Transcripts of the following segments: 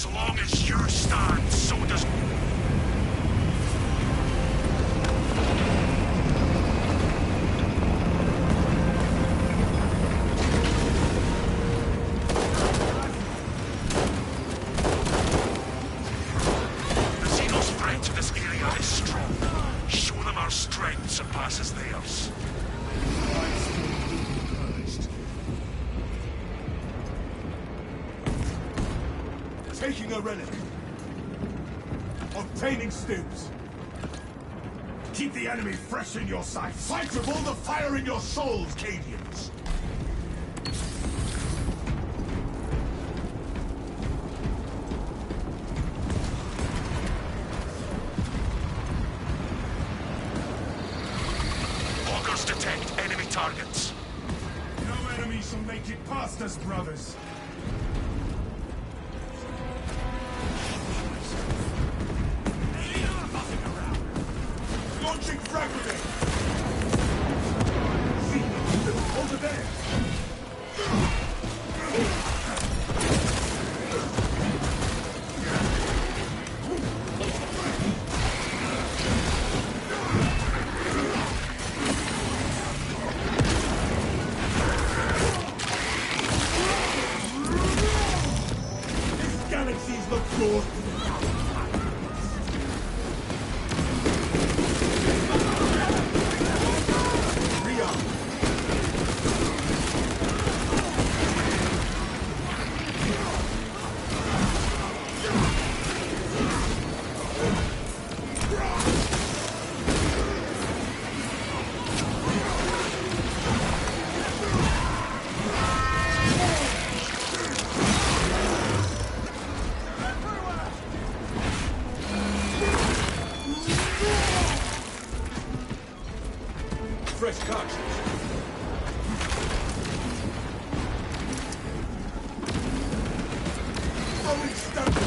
As long as you stand, so does... The Xenos threat to this area is strong. Show them our strength surpasses theirs. Taking a relic. Obtaining stims. Keep the enemy fresh in your sights. Fight with all the fire in your souls, Cadians. Walkers detect enemy targets. No enemy shall make it past us, brothers. Launching frag grenade! See, over there! These galaxies look good. Fresh cartridge. Rolling stone.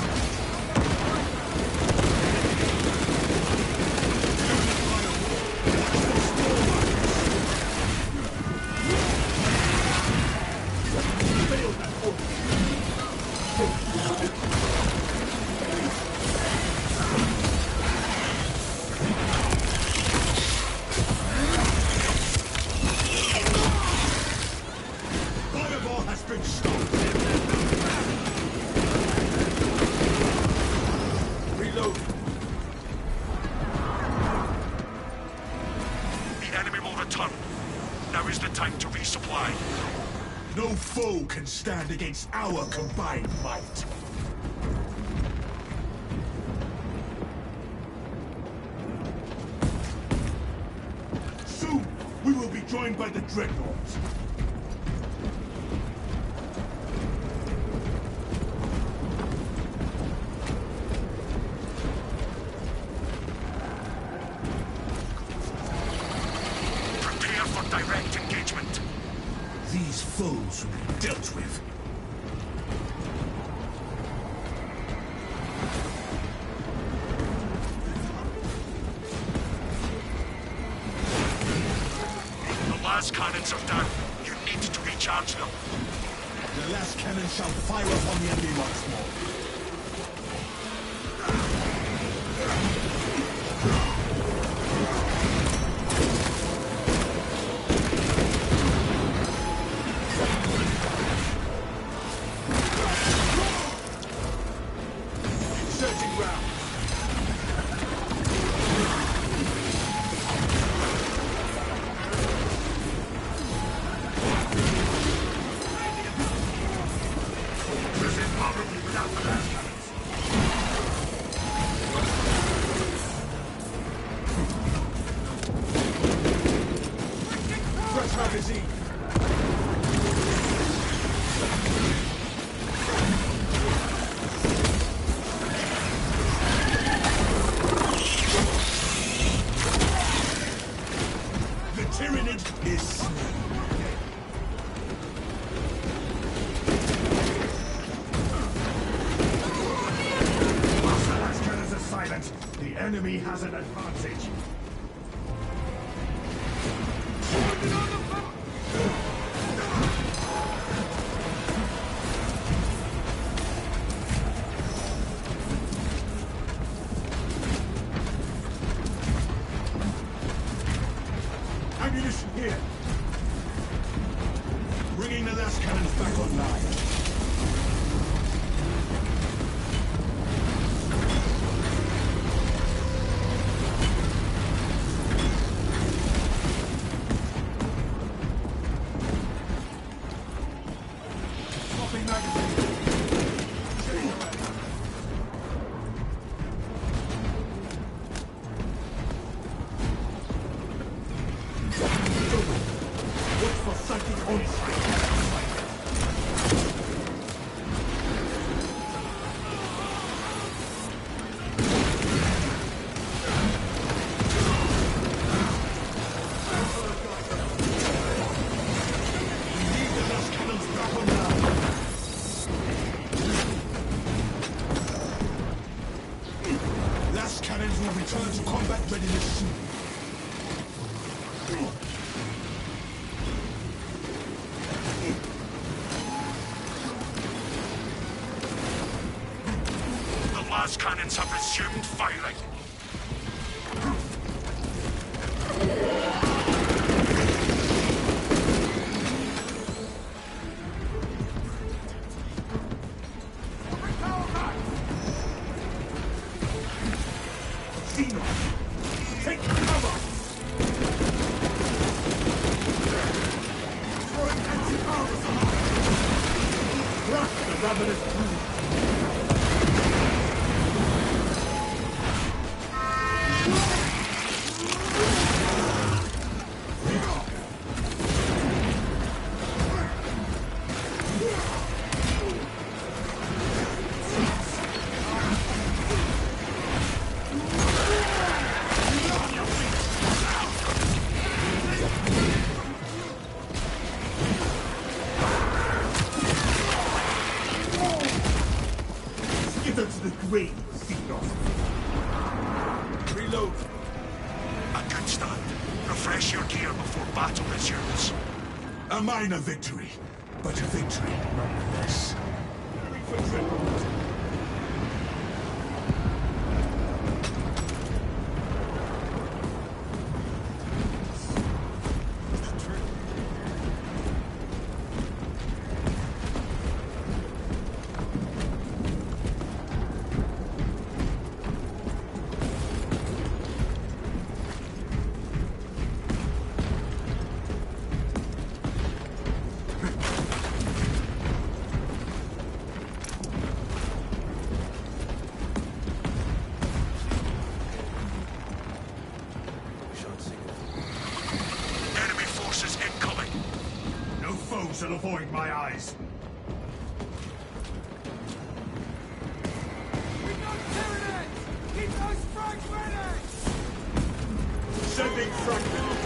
Now is the time to resupply. No foe can stand against our combined might. Soon, we will be joined by the Dreadnought. Direct engagement. These foes will be dealt with. The last cannons are down. You need to recharge them. The last cannon shall fire upon the enemy once more. Magazine. The Tyranid is slain. Whilst the last cannons are silent, the enemy has an advantage. Ammunition here. Bringing the last cannons back online. Swapping magazine. Look for something on site. Last cannons will return to combat readiness soon. The last cannons have resumed firing. Take cover! Throwing anti-armor! Crush the ravenous brood! Skitter to the grave, Xenos! Reload! A good start. Refresh your gear before battle resumes. A minor victory, but a victory nonetheless. Ready for triple. Enemy forces incoming. No foe shall avoid my eyes. We got Tyranids! Keep those frags ready! Sending fragment.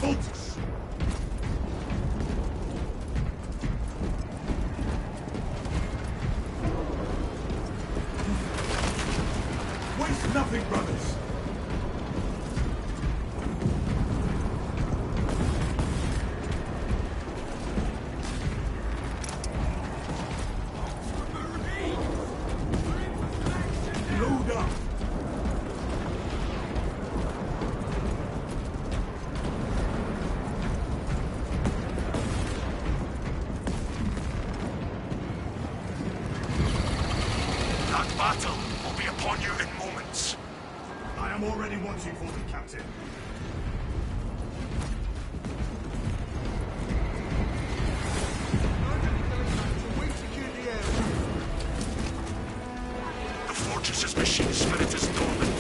soldiers! Waste nothing, brothers! Load up! That battle will be upon you in moments. I am already watching for them, Captain. We secure the area. The fortress's machine spirit is dormant.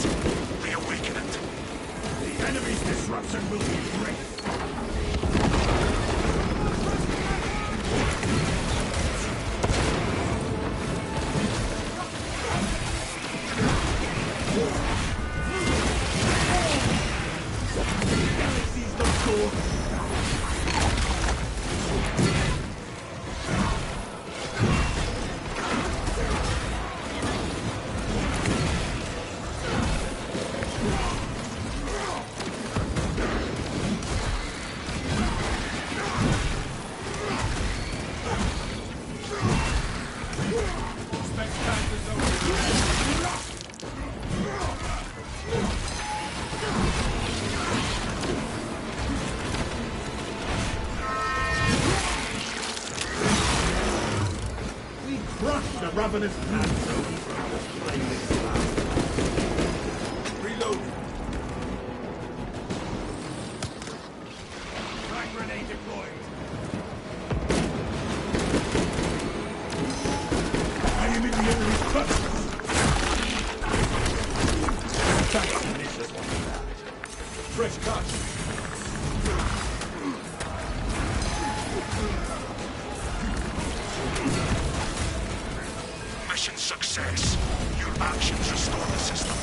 They awaken it. The enemy's disruption will be great. Seize the sword. We crushed the ravenous plans. Reloading. Frag grenade deployed. I am in the enemy's clutches. That's delicious one. Fresh cut. Mission success. Your actions restore the system.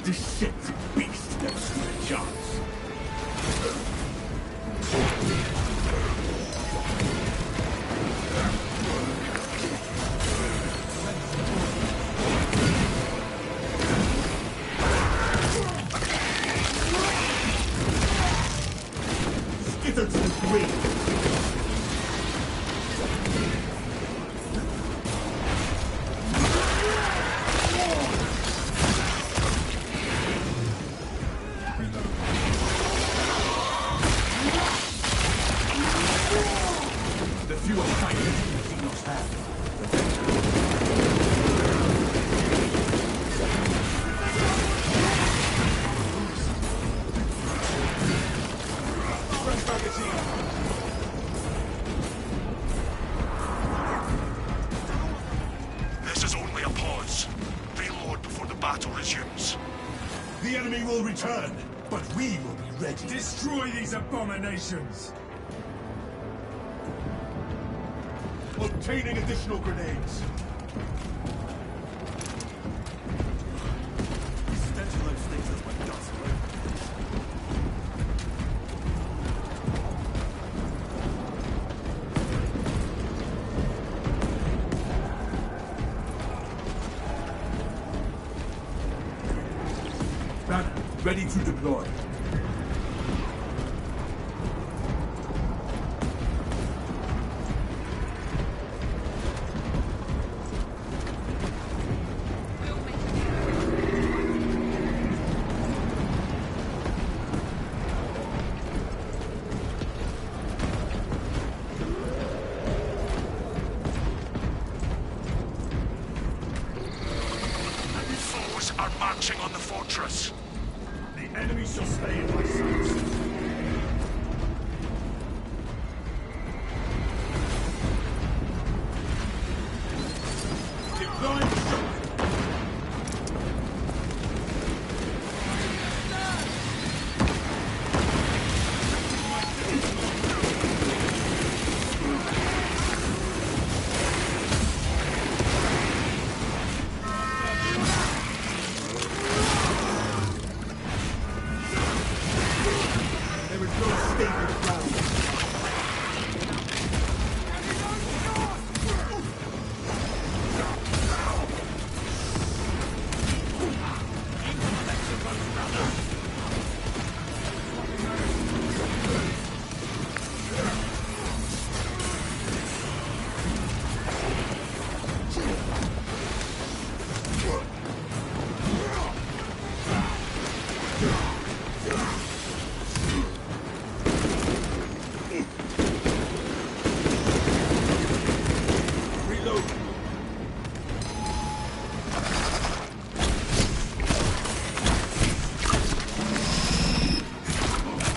Deceptive beast never stood a chance. Skitter to the grave. The fewer fighters the Xenos have, the better. Fresh magazine. This is only a pause. Reload before the battle resumes. The enemy will return, but we will be ready. Destroy these abominations! Obtaining additional grenades. Stench of those things is like dust, right? Banner, ready to deploy. Foes are marching on the fortress. The enemy shall stay in my sights. Deploying shock. There is no stable ground.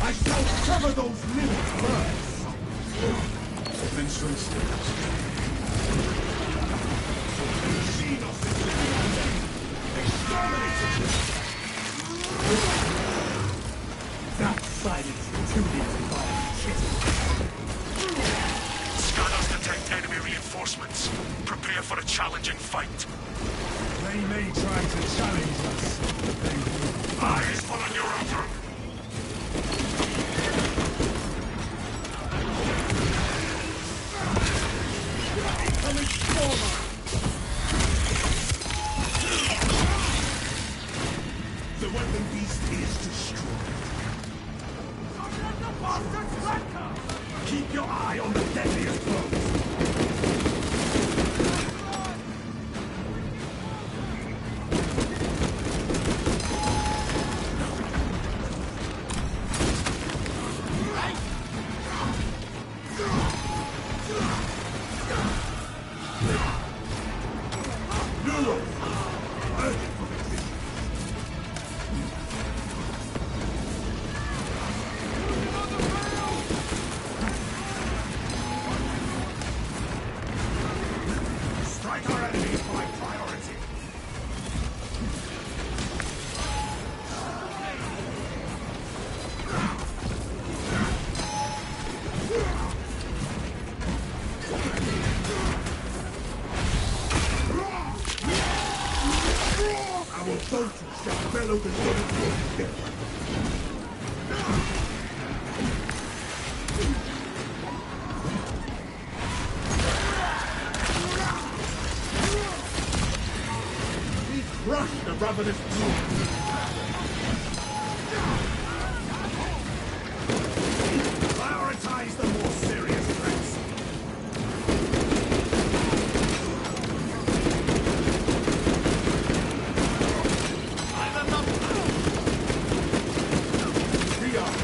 I shall cover those limits first. Adventuring steps. Xenos is exterminated. That silence intimidates by Scanners detect enemy reinforcements. Prepare for a challenging fight. They may try to challenge us. They will. Eyes full on your outer. Incoming forward. The weapon beast is destroyed. Keep your eye on the deadliest foes. Neuro! Urgent for victory. Strike our enemies by priority. Our boat shall bellow the sun together. We crush the ravenous brute. Prioritize the more serious threats. We are.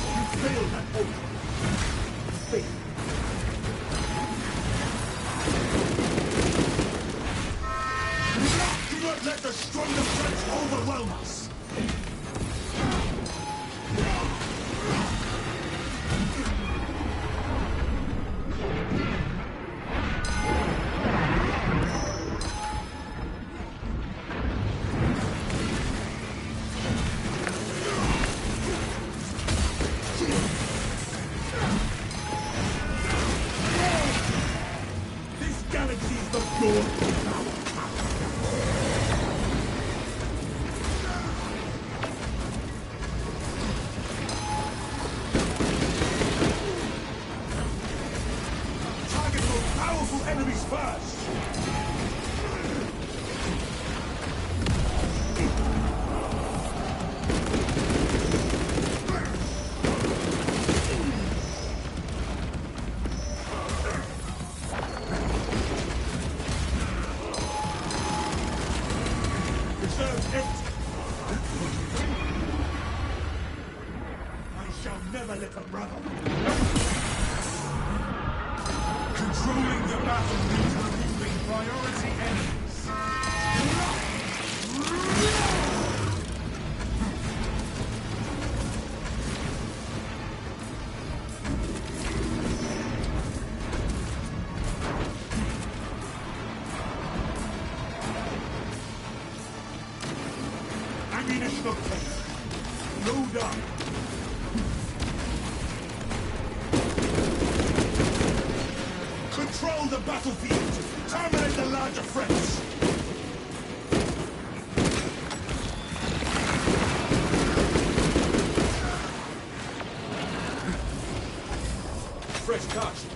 You failed that oath. Faith. Do not let the stronger threats overwhelm us. This galaxy is the dawn of our power. Target the most powerful enemies first. Reserve empty. brother. Controlling the battle means removing priority enemies. Ammunition obtained. Load up. Control the battlefield. Terminate the larger threats. Fresh cartridge.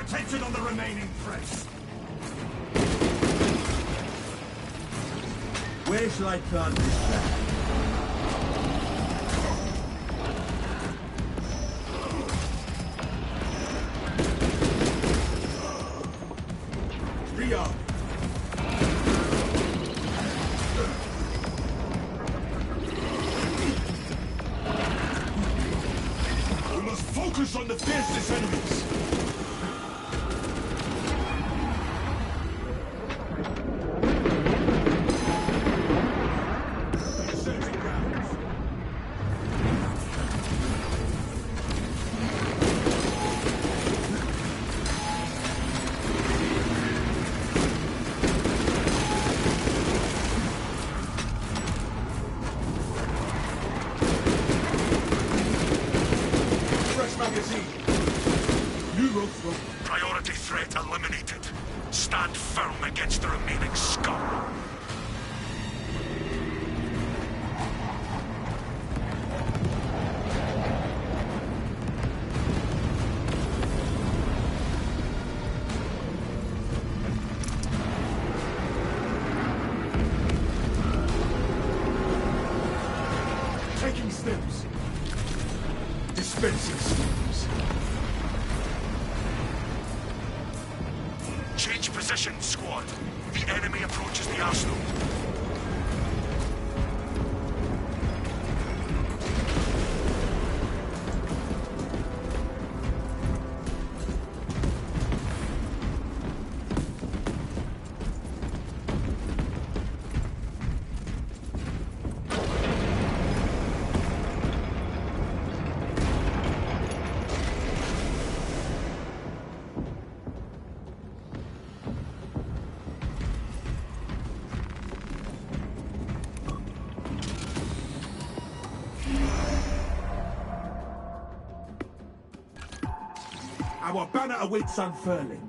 Attention on the remaining threats. Where shall I plant this flag? Rearm. We must focus on the fiercest enemies. Priority threat eliminated. Stand firm against the remaining scum. Taking steps. Dispensing steps. Change position, squad. The enemy approaches the arsenal. Our banner awaits unfurling.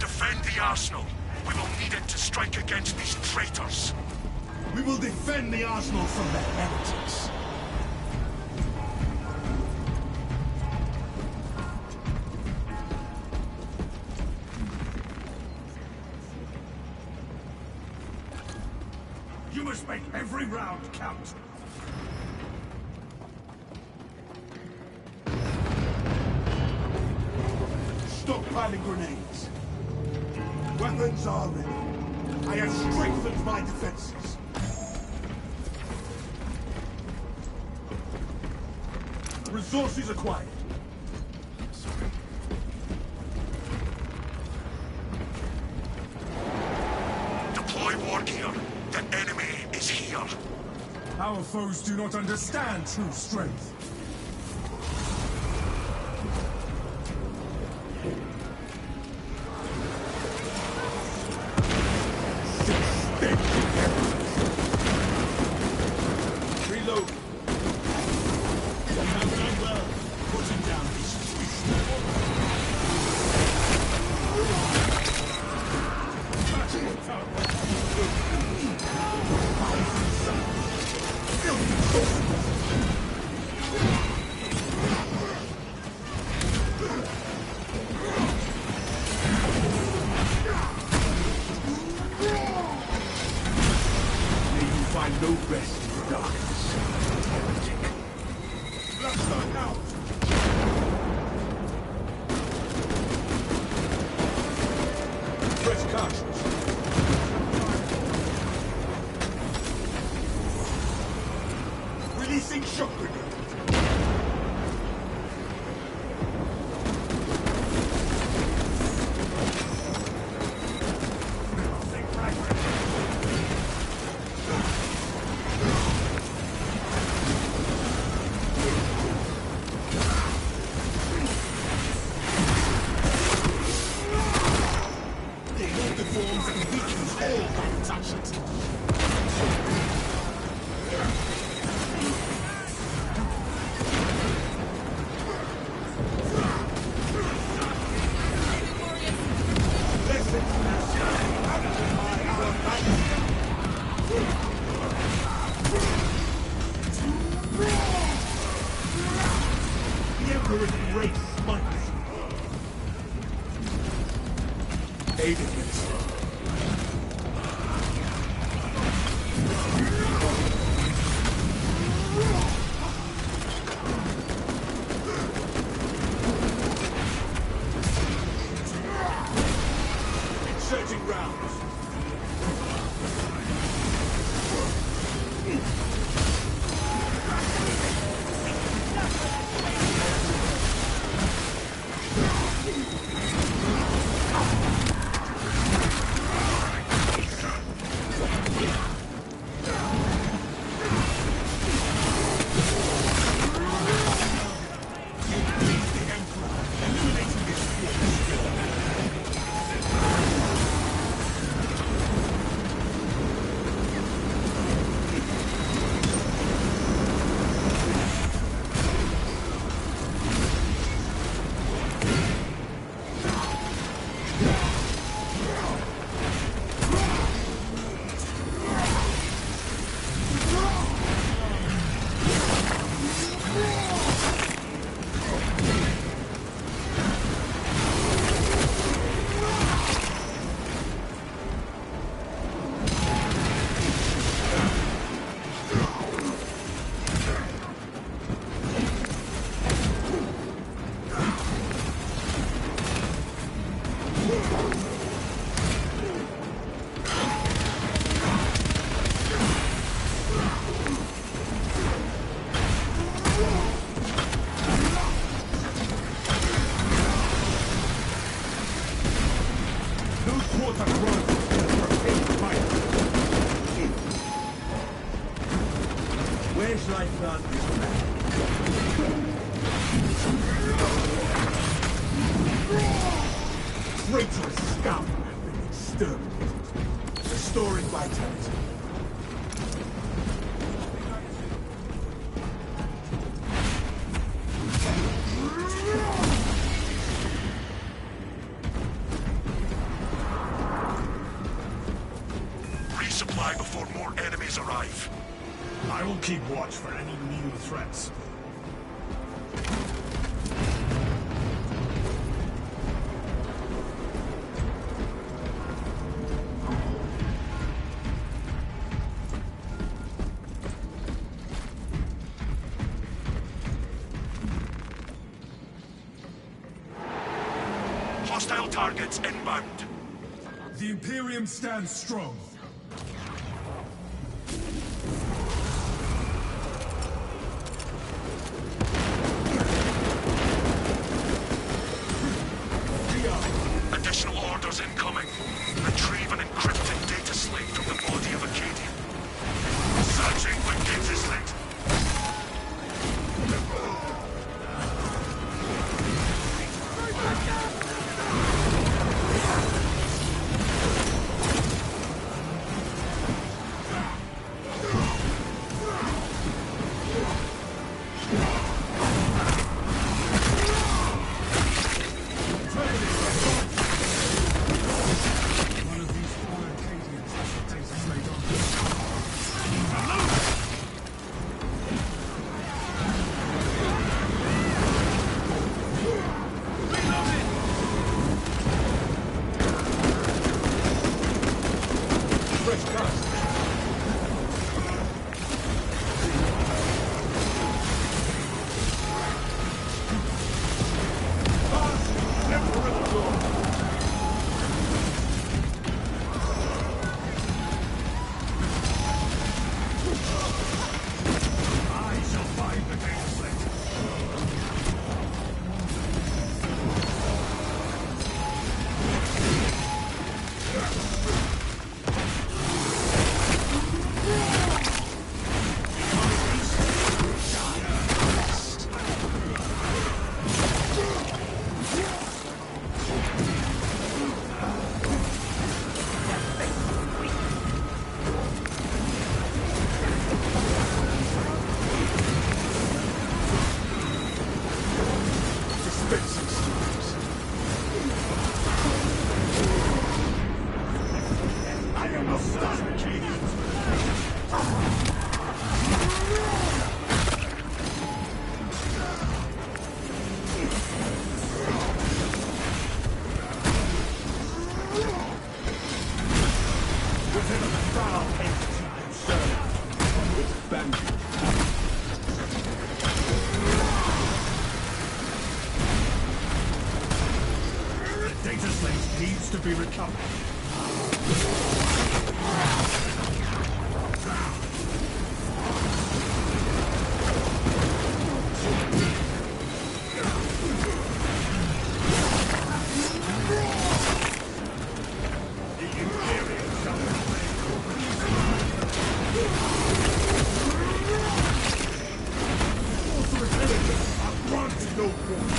Defend the arsenal. We will need it to strike against these traitors. We will defend the arsenal from the heretics. You must make every round count. Stockpiling grenades. Weapons are ready. I have strengthened my defenses. Resources acquired. Deploy war gear. The enemy is here. Our foes do not understand true strength. Reload. You have done well. Putting down this twist. May you find no rest in the darkness, heretic. Bloodstone out! Fresh cartridge. Releasing shock grenade. Forms and weakens all that touch it. The Emperor's grace smites. Aid against it. Inserting rounds. Where shall I plant this man? Traitorous scum have been exterminated. Restoring vitality. Resupply before more enemies arrive. I will keep watch for any new threats. Hostile targets inbound. The Imperium stands strong. Fresh cuts. I shall find the data slate. Dispensing storms. I am the Star King. Whatever the foul entity concerned, it's bandit. The data slate needs to be recovered. The Imperium shall sorcerer's enemies are granted no quarter.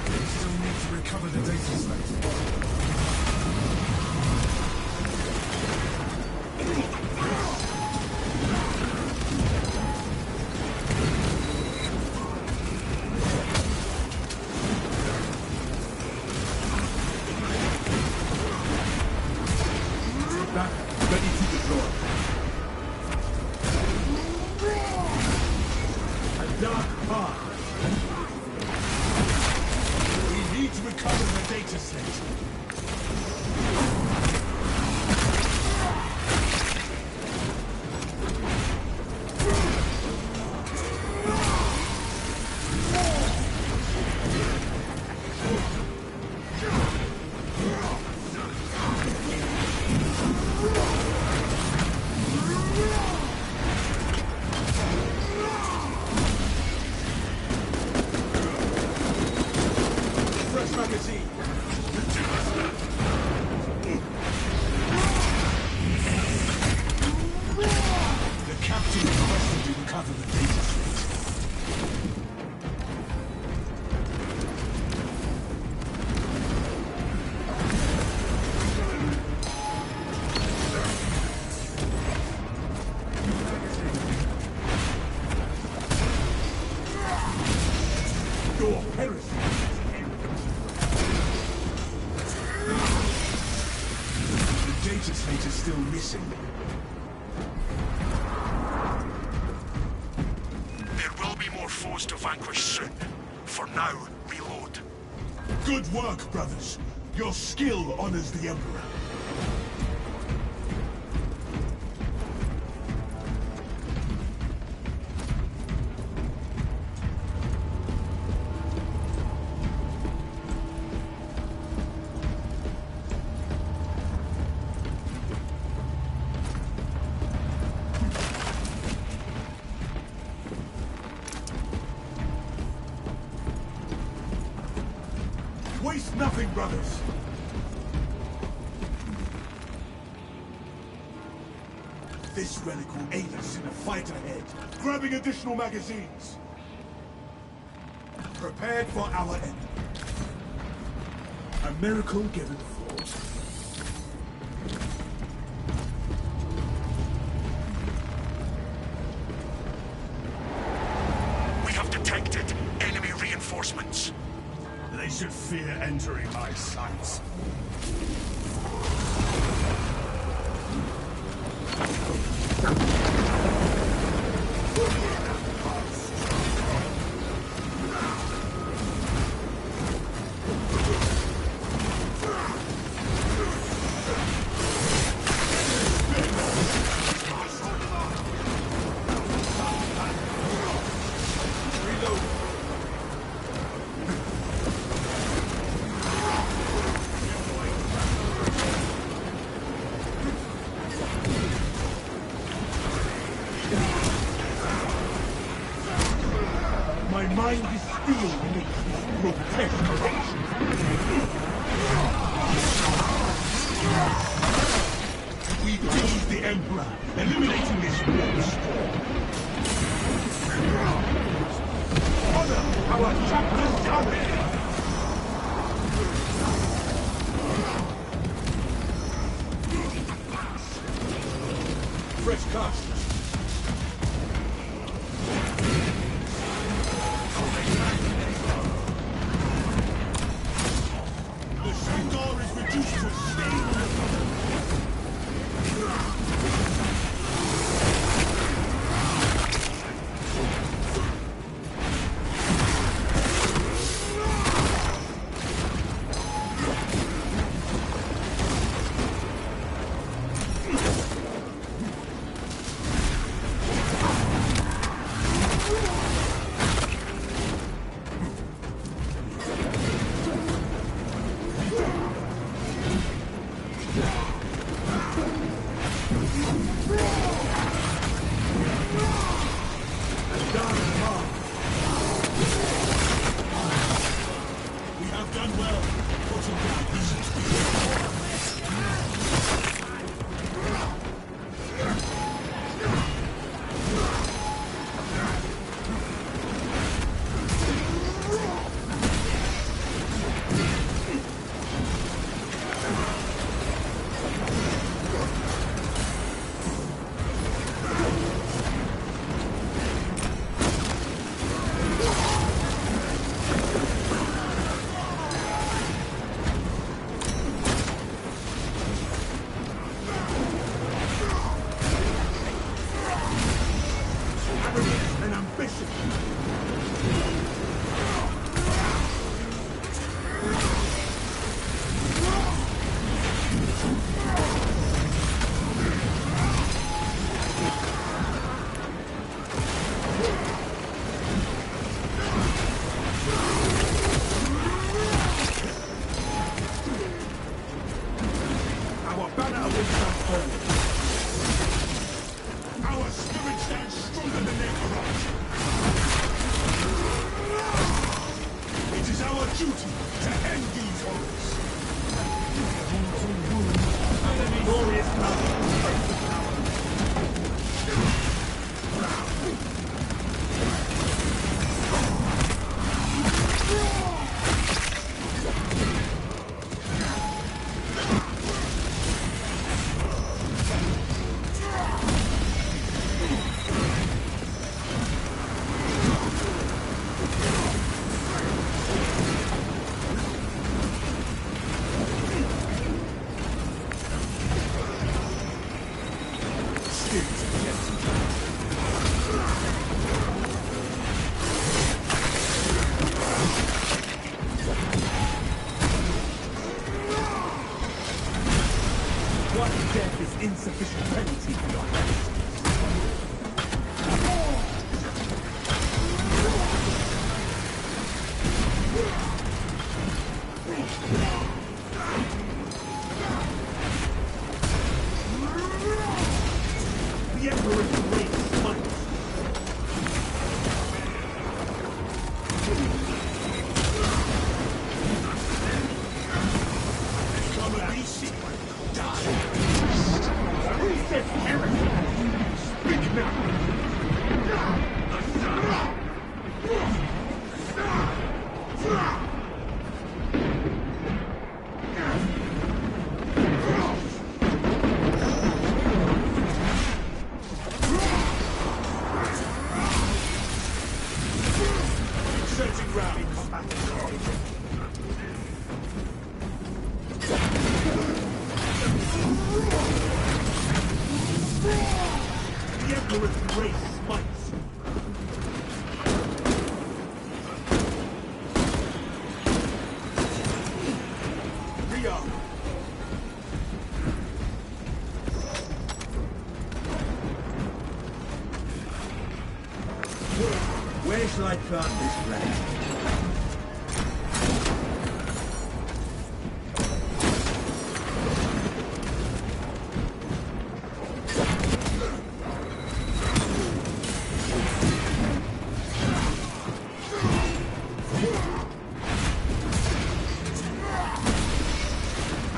We still need to recover the data slate. Back, ready to deploy. A dark path. We need to recover the data slate. Fresh magazine. The captain requested we recover the data slate. Your heresy has ended. The data slate is still missing. There will be more foes to vanquish soon. For now, reload. Good work, brothers. Your skill honors the Emperor. Waste nothing, brothers. This relic will aid us in the fight ahead. Grabbing additional magazines. Prepared for our end. A miracle given thought. We have detected enemy reinforcements. They should fear entering my sights. fresh cut. The Shandor is reduced to a stain. Our spirit stands stronger than their corruption. It is our duty to end these horrors. Glorious power. What death is insufficient penalty for your hand? The Emperor's great might. Come and be sick. Reset heresy! Speak now! Searching round in combat. The Emperor's grace smites. Rearm. Where shall I plant this flag?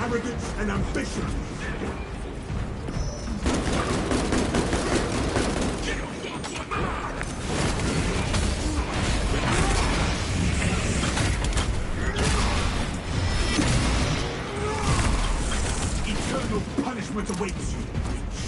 Arrogance and ambition. Eternal punishment awaits you, bitch.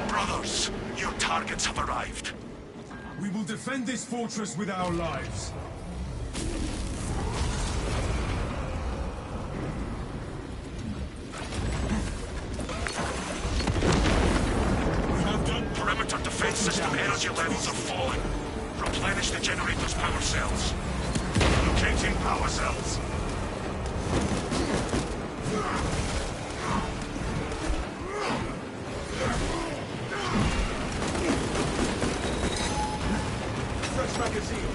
Brothers, your targets have arrived. We will defend this fortress with our lives. Perimeter defense system energy levels are falling. Replenish the generator's power cells. Locating power cells. Fresh magazine.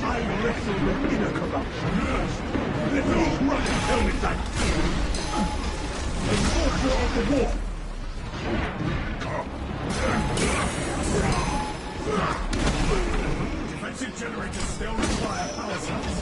I wrestle with inner corruption. Let those rats tell me that. The force of the war. Defensive generators still require power cells.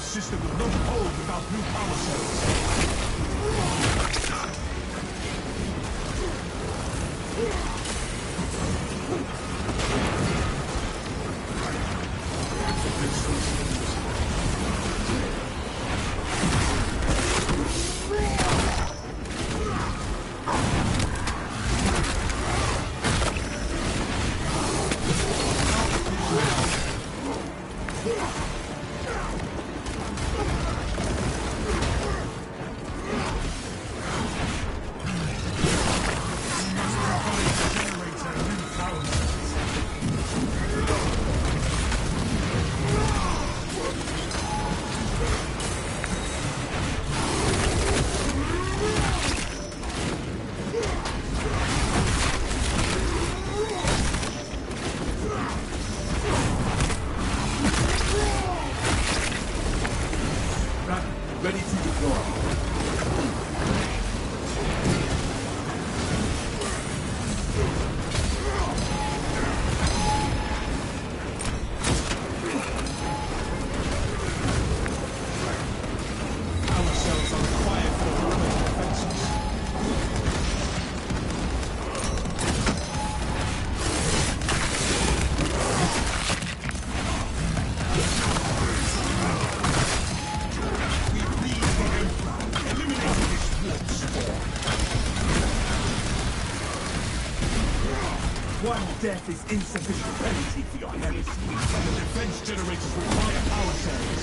System will not hold without new power ready to deploy. One death is insufficient penalty for your heresy. The defense generators require power cells.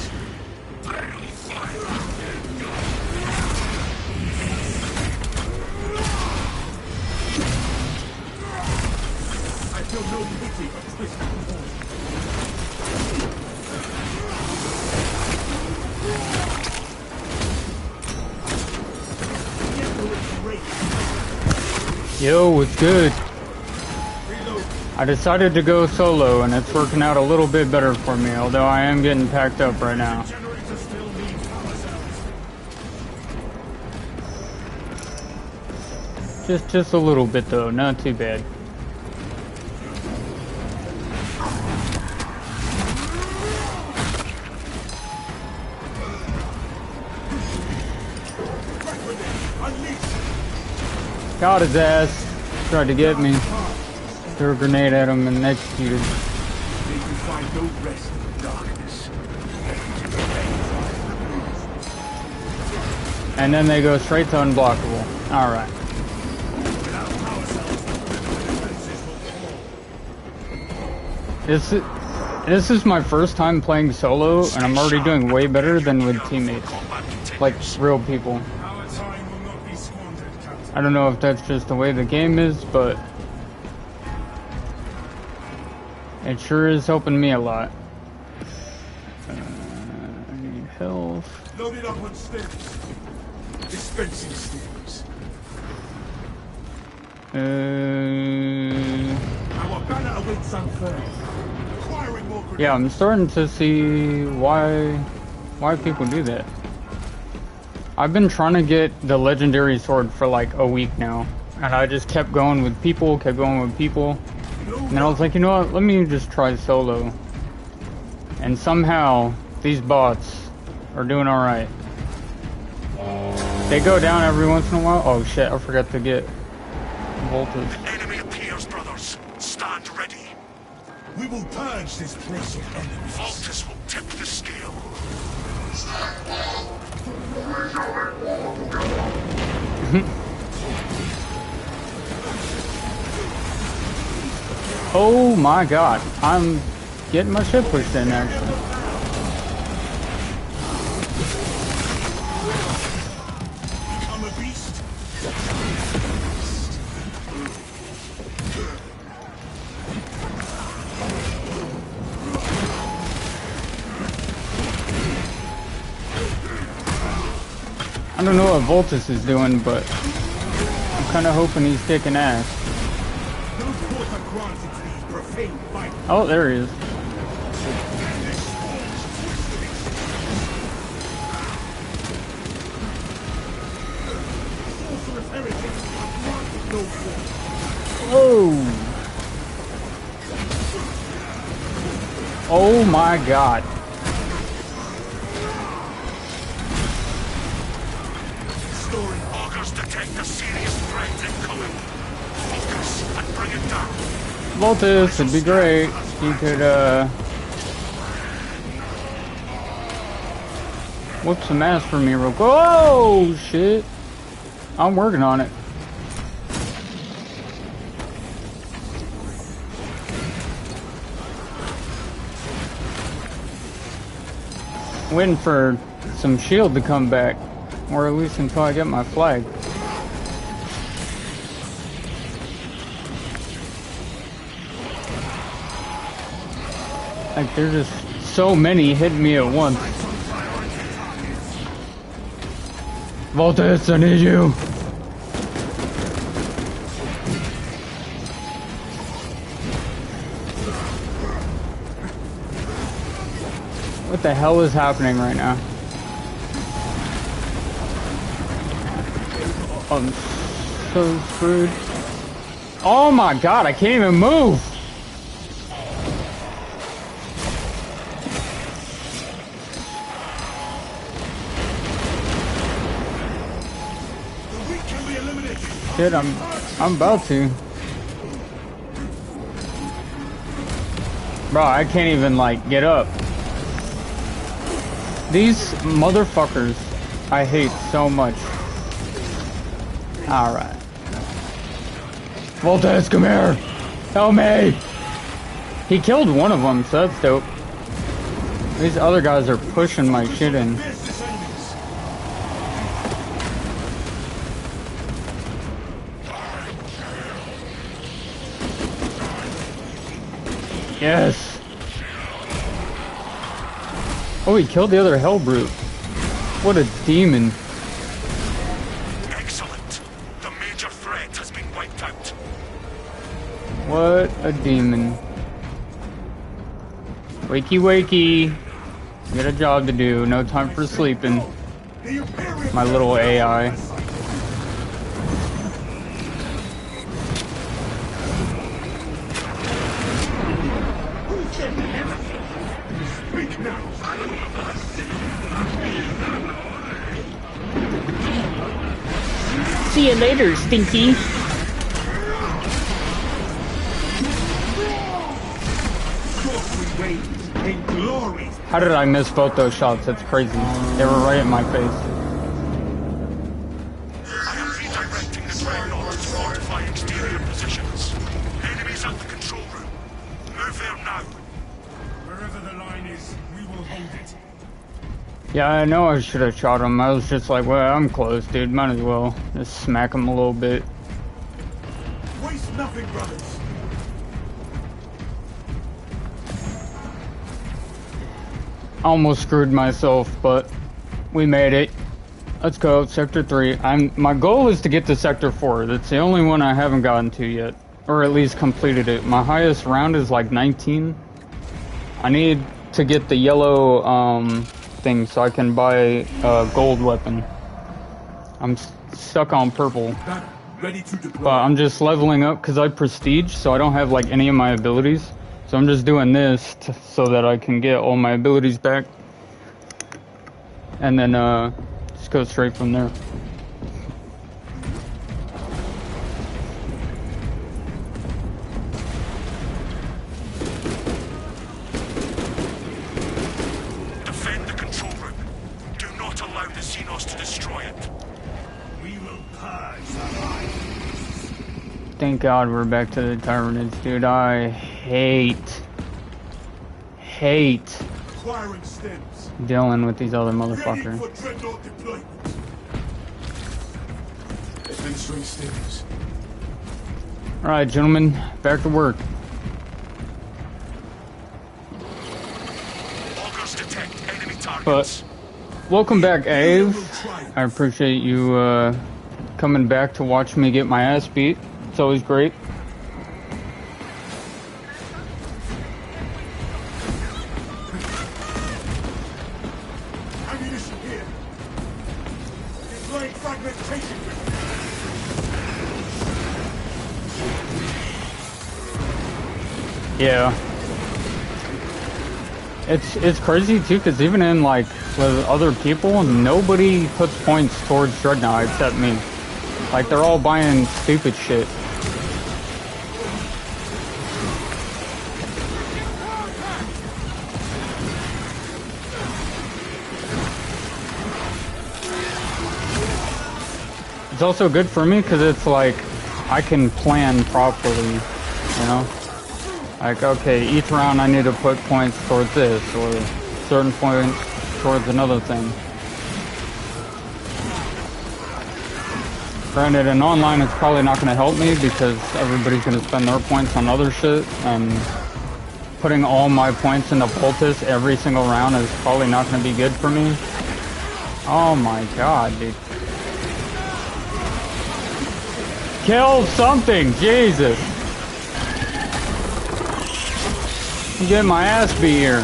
I feel no pity for twisted force. Yo, what's good? I decided to go solo, and it's working out a little bit better for me, although I am getting packed up right now. Just a little bit though, not too bad. Got his ass. Tried to get me. Threw a grenade at him and executed. They can find no rest in the darkness. And then they go straight to unblockable. Alright. Without power cells, the defenses will fall. This is my first time playing solo, and I'm already doing way better than with teammates. Like, real people. Our time will not be squandered, Captain. I don't know if that's just the way the game is, but it sure is helping me a lot. I need health. Loaded up on stims. Dispensing stims. Our banner awaits unfurled. Acquiring more grenades. Yeah, I'm starting to see why people do that. I've been trying to get the legendary sword for like a week now, and I just kept going with people, and then I was like, you know what, let me just try solo. And somehow, these bots are doing alright. They go down every once in a while. Oh shit, I forgot to get voltage. Enemy appears, brothers. Stand ready. We will purge this place of enemies. Voltus will tip the scale. Oh my god, I'm getting my shit pushed in actually. I'm a beast. I don't know what Voltus is doing, but I'm kind of hoping he's kicking ass. No quarter granted to these profane fighters. Oh, there he is. Sorcerous heretics are granted no quarter. Oh! Oh my god. Storing Augurs detect a serious threat incoming. Focus and bring it down. Voltus, it'd be great. He could, whoop some ass for me real quick. Oh, shit. I'm working on it. Waiting for some shield to come back. Or at least until I get my flag. Like, there's just so many hitting me at once. Voltus, I need you! What the hell is happening right now? I'm so screwed. Oh my god, I can't even move! the weak can be eliminated. Shit, I'm about to. Bro, I can't even like get up. These motherfuckers I hate so much. Alright. Voltus, come here! Help me! He killed one of them, so that's dope. These other guys are pushing my shit in. Fiercest enemies. Yes! Oh, he killed the other Hell Brute. What a demon. Excellent. The major threat has been wiped out. What a demon. Wakey wakey. Got a job to do, no time for sleeping. The Imperial My little AI. Speak now. See you later, Stinky. Sorcery waves in glory. How did I miss both those shots? That's crazy. They were right in my face. Fortify exterior positions. Enemies at the control room. Move there now. Wherever the line is, we will hold it. Yeah, I know I should have shot him. I was just like, well, I'm close, dude. Might as well just smack him a little bit. Waste nothing, brothers. Almost screwed myself, but we made it. Let's go, Sector 3. My goal is to get to Sector 4. That's the only one I haven't gotten to yet. Or at least completed it. My highest round is like 19. I need to get the yellow thing so I can buy a gold weapon. I'm stuck on purple. Ready to deploy. But I'm just leveling up because I prestige, so I don't have like any of my abilities. So I'm just doing this so that I can get all my abilities back. And then just go straight from there. Defend the control room. Do not allow the Xenos to destroy it. We will purge the line. Thank God we're back to the Tyranids, dude. I hate Acquiring stems. dealing with these other Ready motherfuckers. for dreadnought deployment. Administering stems. Alright, gentlemen, back to work. Augers detect enemy targets. But welcome back, Ave. I appreciate you coming back to watch me get my ass beat. It's always great. Ammunition here. Deploying fragmentation grenade. Yeah. It's crazy too, because even in like with other people, nobody puts points towards Dreadnought except me. Like they're all buying stupid shit. It's also good for me because it's like I can plan properly, you know? Like, okay, each round I need to put points towards this, or certain points towards another thing. Granted, in online it's probably not going to help me because everybody's going to spend their points on other shit, and putting all my points into poultice every single round is probably not going to be good for me. Oh my god, dude. Kill something, Jesus! I'm getting my ass beat here.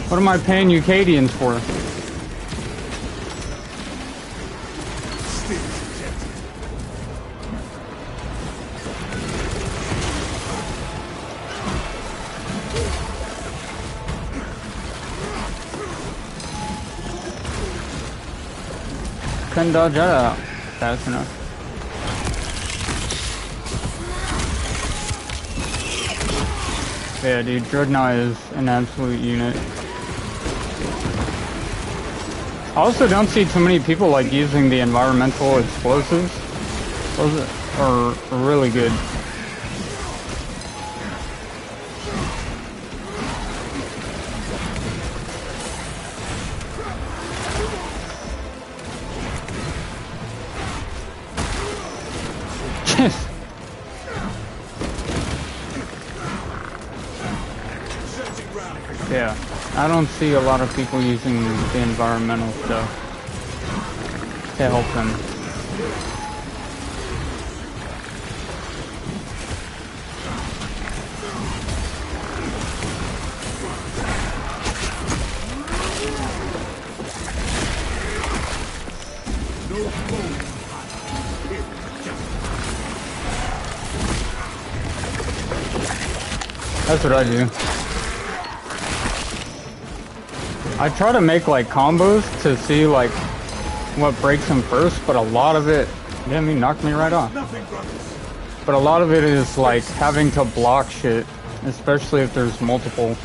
What am I paying you Cadians for? Couldn't dodge that out fast enough. Yeah, dude, Dreadnought is an absolute unit. I also don't see too many people like using the environmental explosives. Those are really good. Yeah, I don't see a lot of people using the environmental stuff to help them. That's what I do. I try to make like combos to see like what breaks them first, but a lot of it, damn, he knocked me right off. But a lot of it is like having to block shit, especially if there's multiple.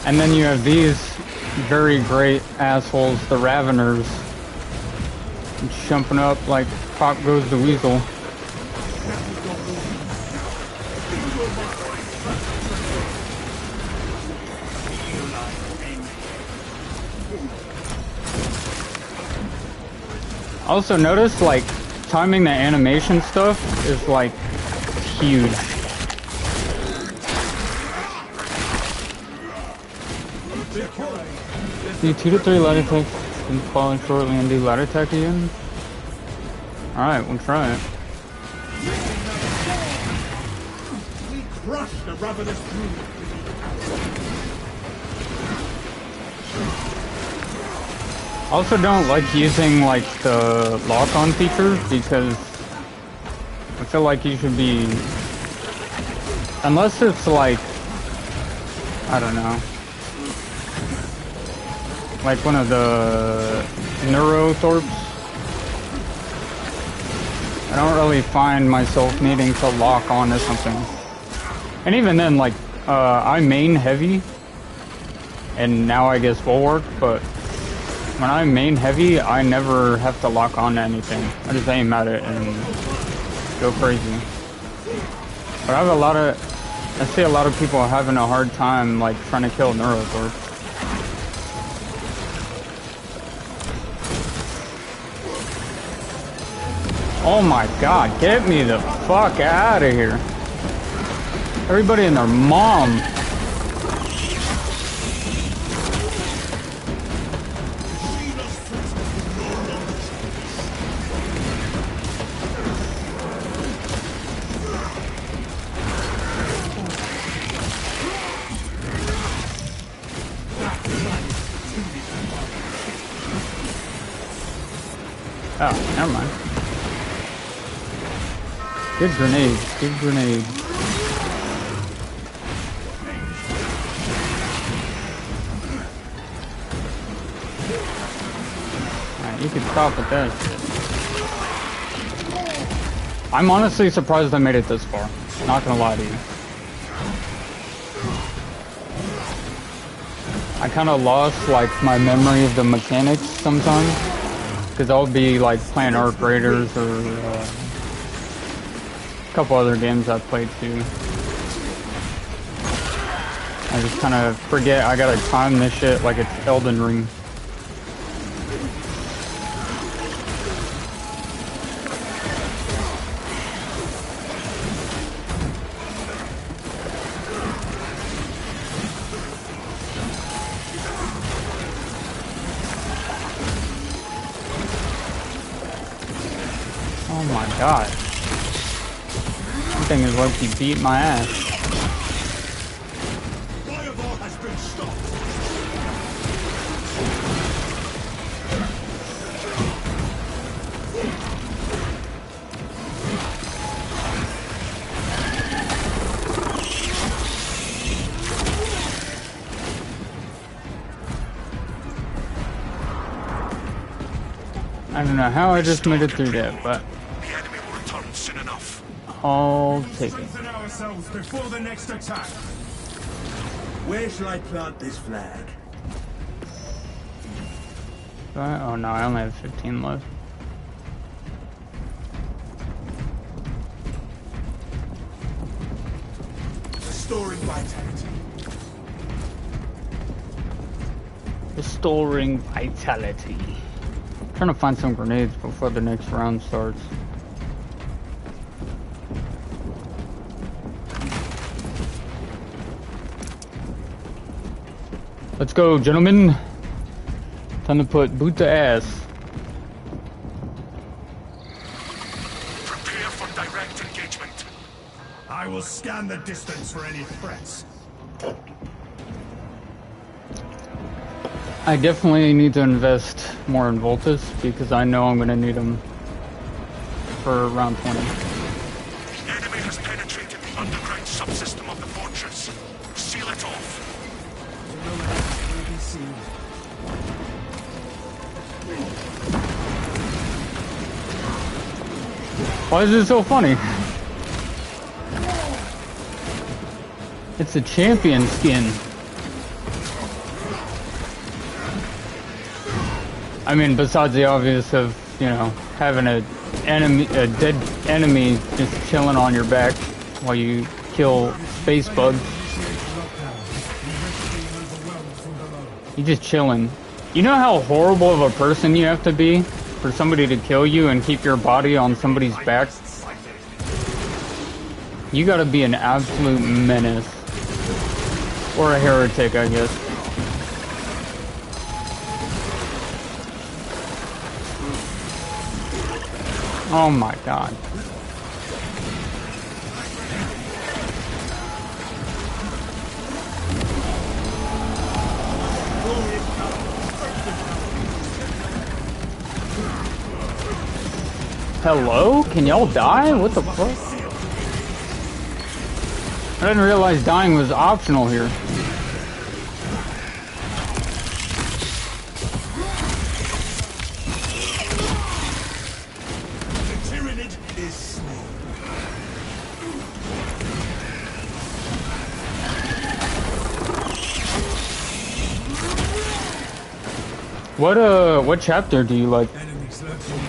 And then you have these very great assholes, the Raveners. Jumping up like Pop Goes the Weasel. Also notice, like, timing the animation stuff is, like, huge. Do 2 to 3 light attacks and falling shortly and do light attack again? Alright, we'll try it. We crush the ravenous brood. I also don't like using like the lock-on feature because I feel like you should be, unless it's like, I don't know, like one of the Neurothorps. I don't really find myself needing to lock on to something. And even then, like, I main heavy, and now I guess Bulwark, but when I main heavy, I never have to lock on to anything. I just aim at it and go crazy. But I have I see a lot of people having a hard time, like, trying to kill Neurothorp. Oh my god, get me the fuck out of here. Everybody and their mom. Oh, never mind. Good grenade, good grenade. Alright, you could stop with that shit. I'm honestly surprised I made it this far. Not gonna lie to you. I kinda lost like my memory of the mechanics sometimes. Cause I'll be like playing Arc Raiders or a couple other games I've played too. I just kind of forget I gotta time this shit like it's Elden Ring. Oh my god. That thing is low-key beat my ass. Fireball has been stopped. I don't know how I just made it through that, but The enemy will return soon enough. I'll take it. Strengthen ourselves before the next attack. Where shall I plant this flag? Oh no, I only have 15 left. Restoring vitality. Restoring vitality. Trying to find some grenades before the next round starts. Let's go, gentlemen. Time to put boot to ass. Prepare for direct engagement. I will scan the distance for any threats. I definitely need to invest more in Voltus because I know I'm going to need them for round 20. The enemy has penetrated the underground subsystem of the fortress. Seal it off. Why is it so funny? It's a champion skin. I mean, besides the obvious of, you know, having a dead enemy just chilling on your back while you kill space bugs. You just chilling. You know how horrible of a person you have to be for somebody to kill you and keep your body on somebody's back? You gotta be an absolute menace. Or a heretic, I guess. Oh my god. Hello? Can y'all die? What the fuck? I didn't realize dying was optional here. The Tyranid is slain. What chapter do you like? Enemies lurking.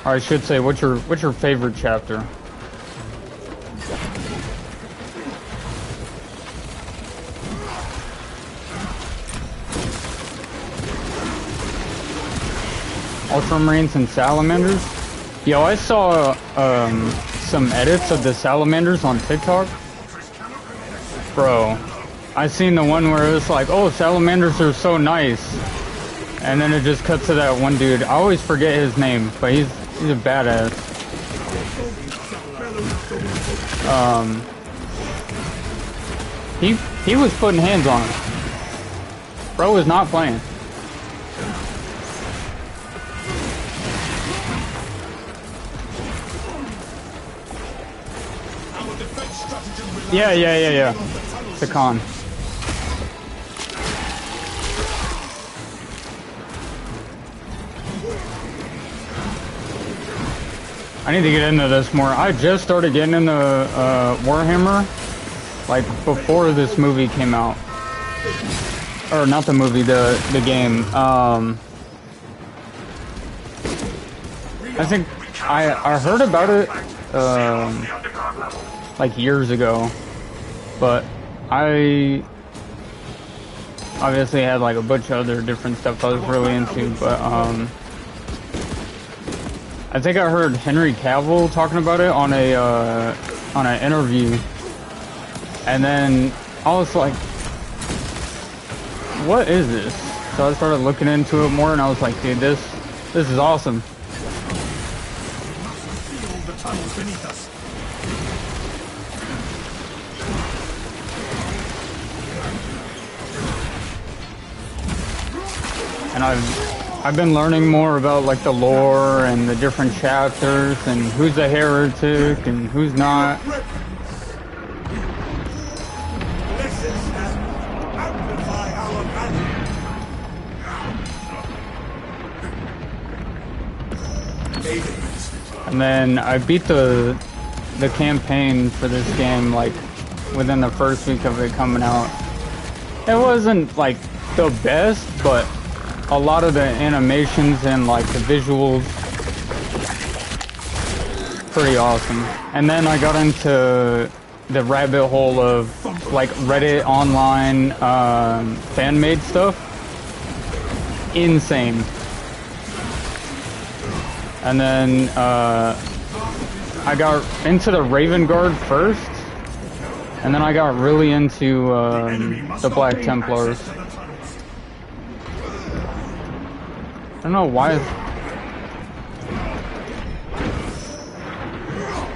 Or I should say, what's your favorite chapter? Ultramarines and salamanders? Yo, I saw some edits of the salamanders on TikTok. Bro, I seen the one where it was like, oh, salamanders are so nice. And then it just cuts to that one dude. I always forget his name, but he's a badass. He was putting hands on him. Bro was not playing. Yeah. The con. I need to get into this more. I just started getting into Warhammer, like before this movie came out, or not the movie, the game. I think I heard about it like years ago, but I obviously had like a bunch of other different stuff I was really into, but I think I heard Henry Cavill talking about it on an interview, and then I was like, what is this? So I started looking into it more, and I was like, dude, this is awesome. Feel the tunnels beneath us. And I've been learning more about like the lore and the different chapters and who's a heretic and who's not. And then I beat the campaign for this game like within the first week of it coming out. It wasn't like the best, but a lot of the animations and like the visuals, pretty awesome. And then I got into the rabbit hole of like Reddit online fan-made stuff. Insane. And then I got into the Raven Guard first, and then I got really into the Black Templars. I don't know why.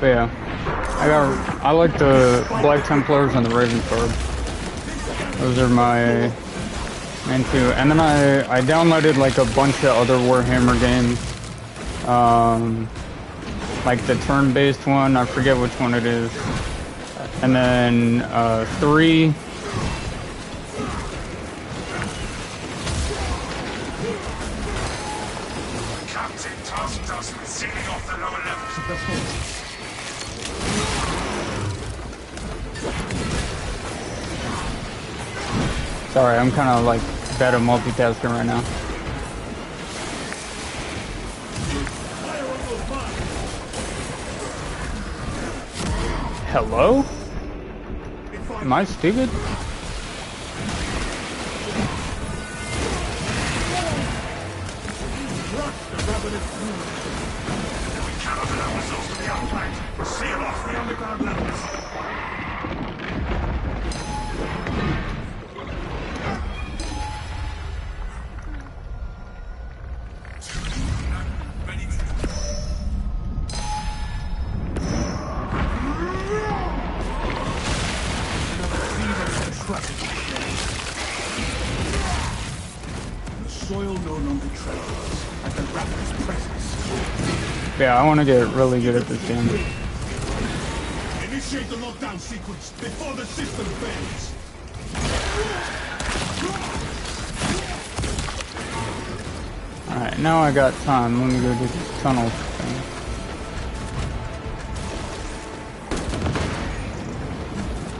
But yeah, I like the Black Templars and the Raven Guard. Those are my main two. And then I downloaded like a bunch of other Warhammer games. Like the turn-based one, I forget which one it is. And then 3. Captain tasked us with sealing off the lower levels of the fort. Sorry, I'm kind of like bad at multitasking right now. Hello? Am I stupid? We cannot allow ourselves to be outflanked. Seal off the underground levels. The soil no longer trembles at the raptor's presence. Yeah, I want to get really good at this game. Initiate the lockdown sequence before the system fails. Alright, now I got time. Let me go do this tunnel thing.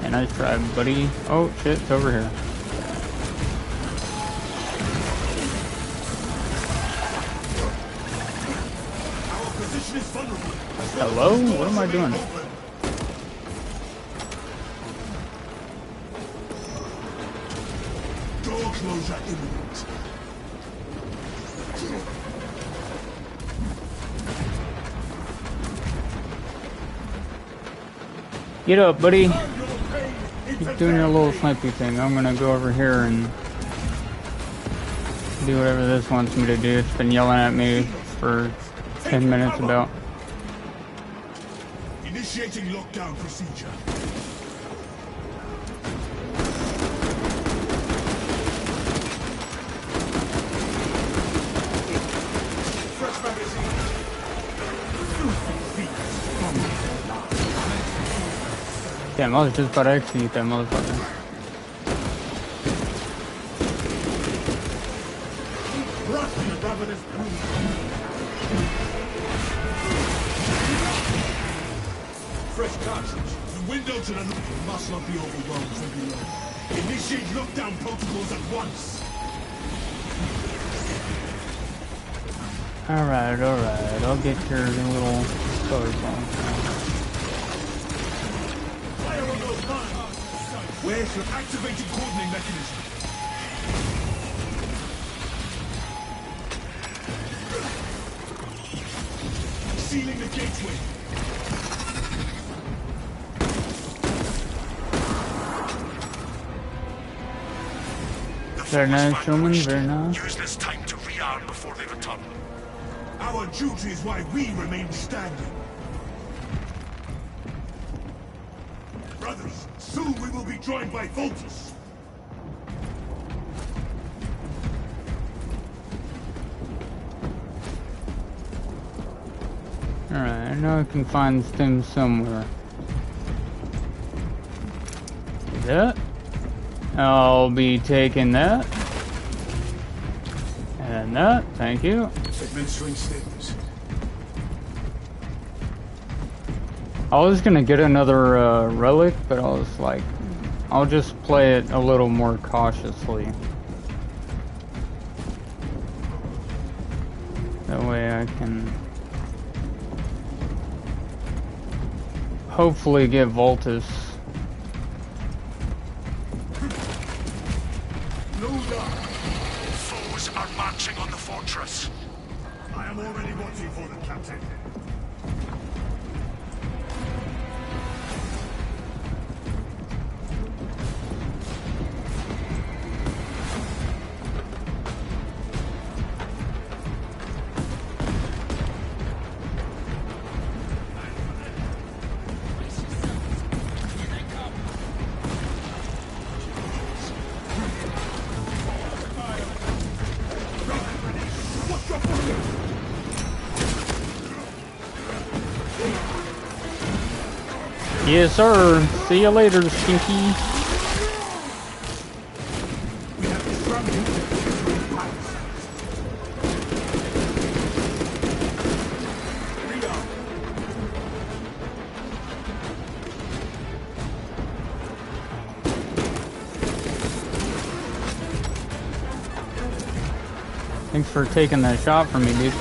Yeah, nice try, buddy. Oh, shit, it's over here. Our position is vulnerable. Hello? What am I doing? Door closure imminent. Get up, buddy. Keep doing your little snipey thing. I'm gonna go over here and do whatever this wants me to do. It's been yelling at me for 10 minutes about. Initiating lockdown procedure. Fresh magazine. Damn, I was just about to execute that motherfucker. Fresh cartridge. The window to the must not be overwhelmed from below. Initiate lockdown protocols at once. Alright, I'll get your little clothes on. Fire on those lines. Where's your activating coordinating mechanism? Sealing the gateway. Very nice, woman, very nice. Use this time to rearm before they return. Our duty is why we remain standing. Brothers, soon we will be joined by Voltus. Alright, I know I can find stem somewhere. That. I'll be taking that. And that, thank you. Administering stems. I was gonna get another relic, but I was like, I'll just play it a little more cautiously. That way I can hopefully get Voltus. Foes are marching on the fortress. I am already watching for them, Captain. Yes, sir. See you later, Stinky. Thanks for taking that shot from me, dude.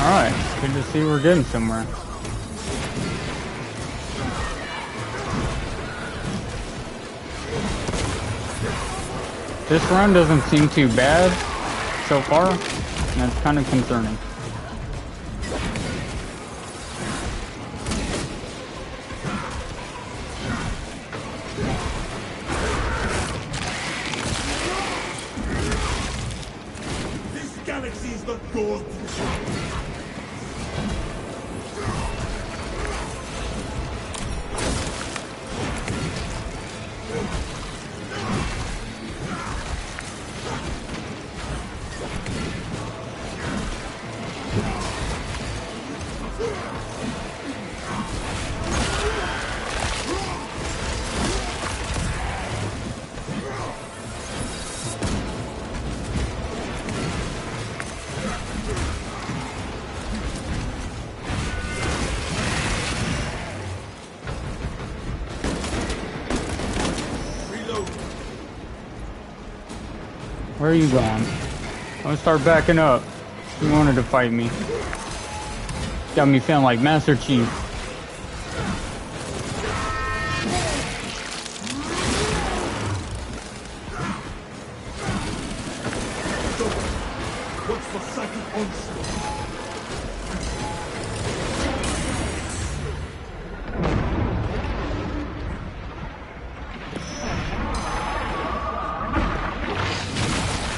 Alright, good to see we're getting somewhere. This run doesn't seem too bad so far, and that's kind of concerning. This galaxy is not yours. Where are you going? Don't start backing up. You wanted to fight me. Got me feeling like Master Chief. What's for psychic onslaught?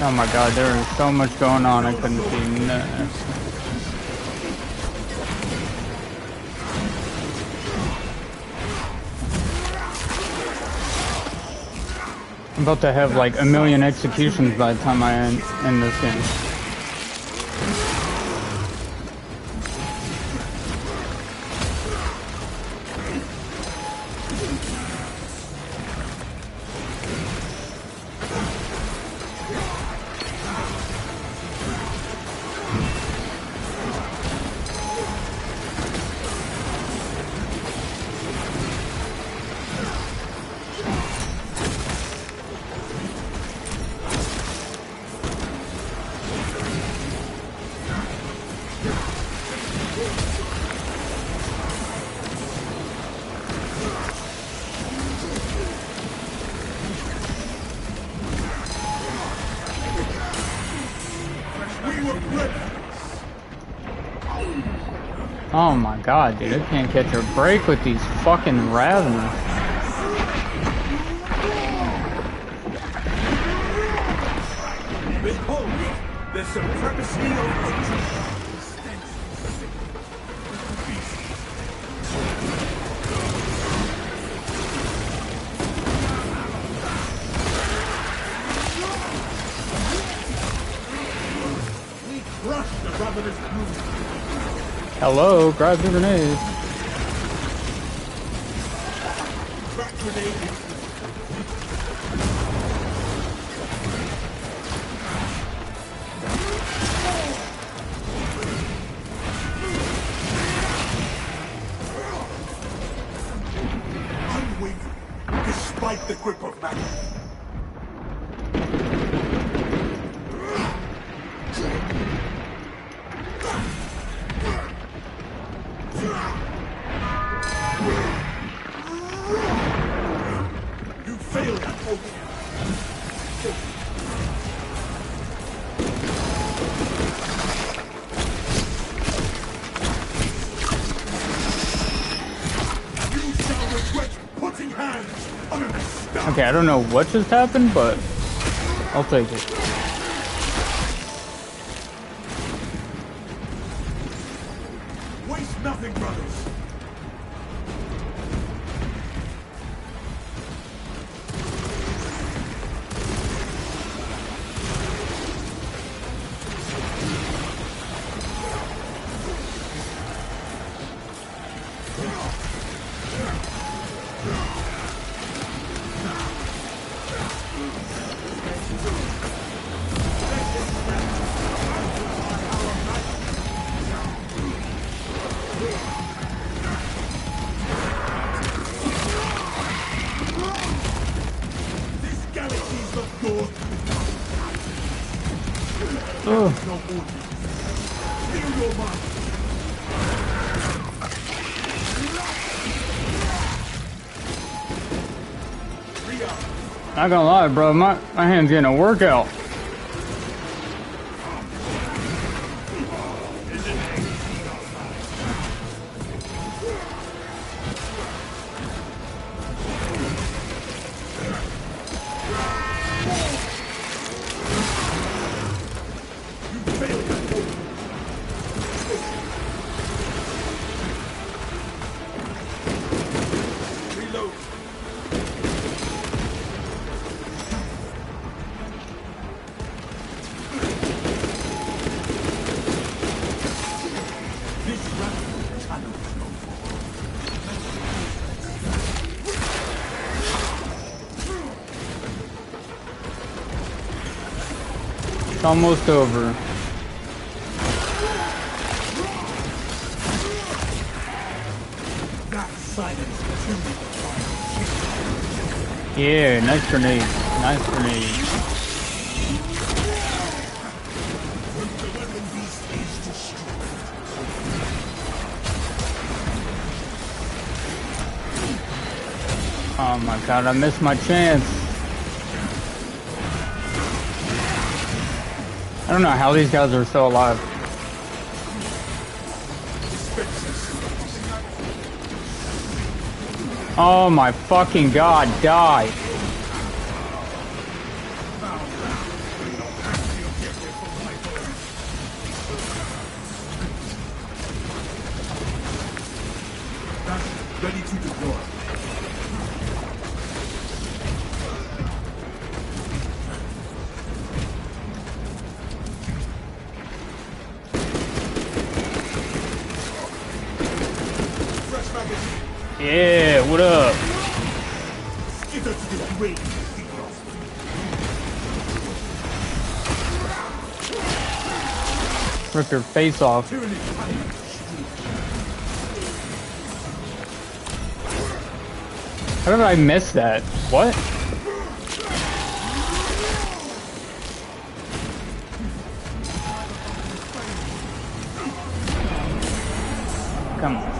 Oh my god, there is so much going on, I couldn't see nothing. I'm about to have like a million executions by the time I end this game. Oh my god, dude, I can't catch a break with these fucking Raveners. Behold the supremacy of nature. We crush the ravenous brood. Hello, grab the grenade. Crack grenade. Unwavering, despite the grip of matter. You failed at hope. You shall regret putting hands on an astounding. Okay, I don't know what just happened, but I'll take it. Waste nothing, brothers. Your Oh, no ordinance. Feel your mind. not gonna lie, bro. My hand's getting a workout. It's almost over. Yeah, nice grenade. Nice grenade. Oh my god, I missed my chance. I don't know how these guys are still alive. Oh my fucking god, die. Ready to deploy. Yeah, what up? Give us this great Rip your face off. How did I miss that? What? Come on.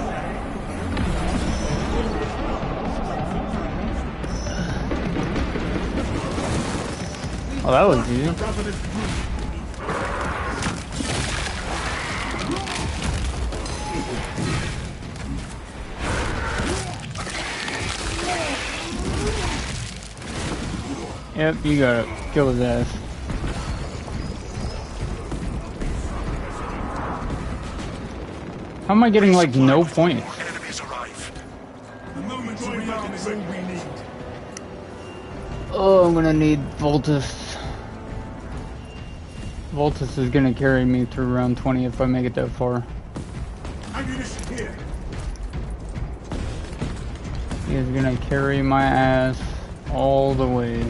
Oh, that was easy. Yep, you gotta kill his ass. How am I getting like no points? Enemies arrive. The moment to rearm is all we need. Oh, I'm gonna need Voltus. Voltus is gonna carry me through round 20 if I make it that far. Ammunition here. He is gonna carry my ass all the way.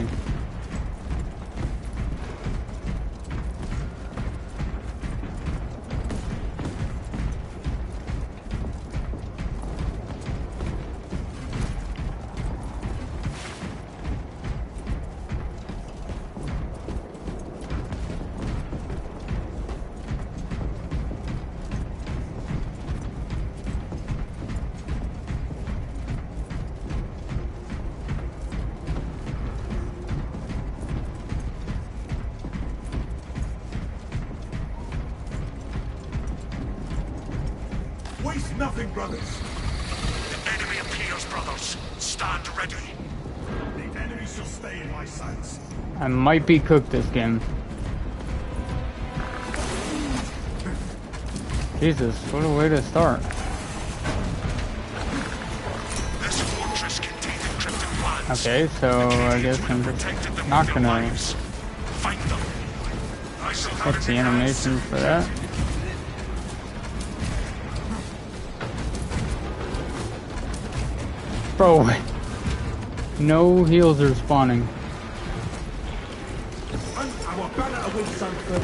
Waste nothing, brothers. The enemy appears, brothers. Stand ready. The enemy shall stay in my sights. I might be cooked this game. Jesus, what a way to start. This fortress contained encrypted plans. Okay, so I guess I'm Protected them not with their gonna lives. Find them. I shall have hit it the in animation hands. for that. Bro, no heals are spawning. Our banner awaits Sanford.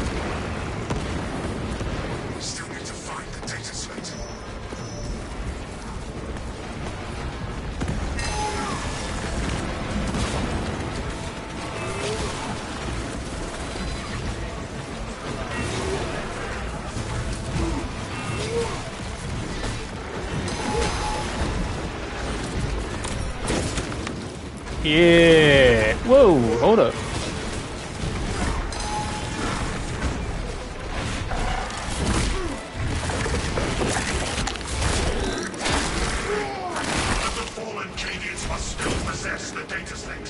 Still need to find the data set. Yeah. Whoa, hold up. The fallen Cadians must still possess the data set.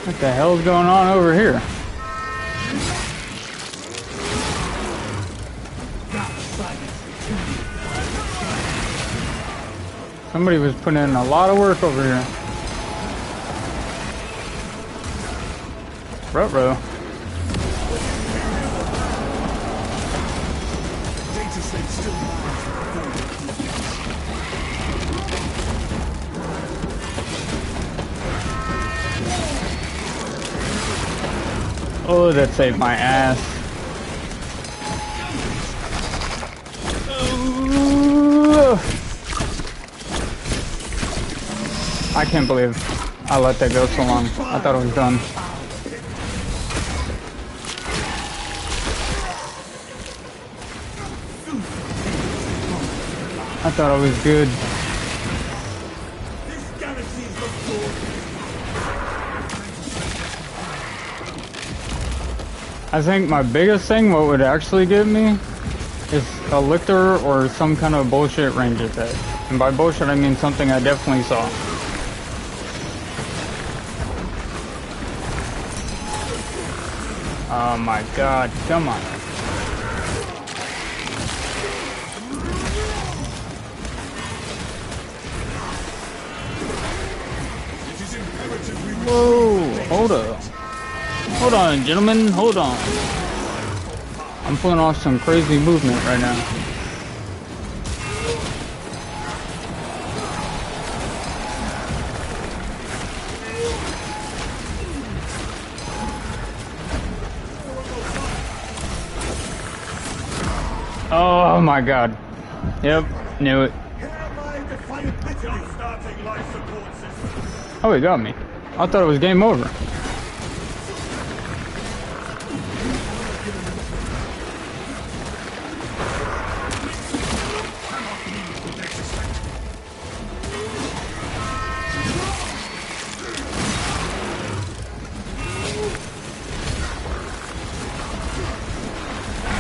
What the hell's going on over here? Somebody was putting in a lot of work over here. Ruh-roh. Oh, that saved my ass. Ooh. I can't believe I let that go so long. I thought it was done. I thought it was good. I think my biggest thing, what would actually get me, is a lictor or some kind of bullshit ranger tech. And by bullshit, I mean something I definitely saw. Oh my god, come on. Whoa, hold up. Hold on, gentlemen, hold on. I'm pulling off some crazy movement right now. Oh my god. Yep, knew it. Oh, he got me. I thought it was game over.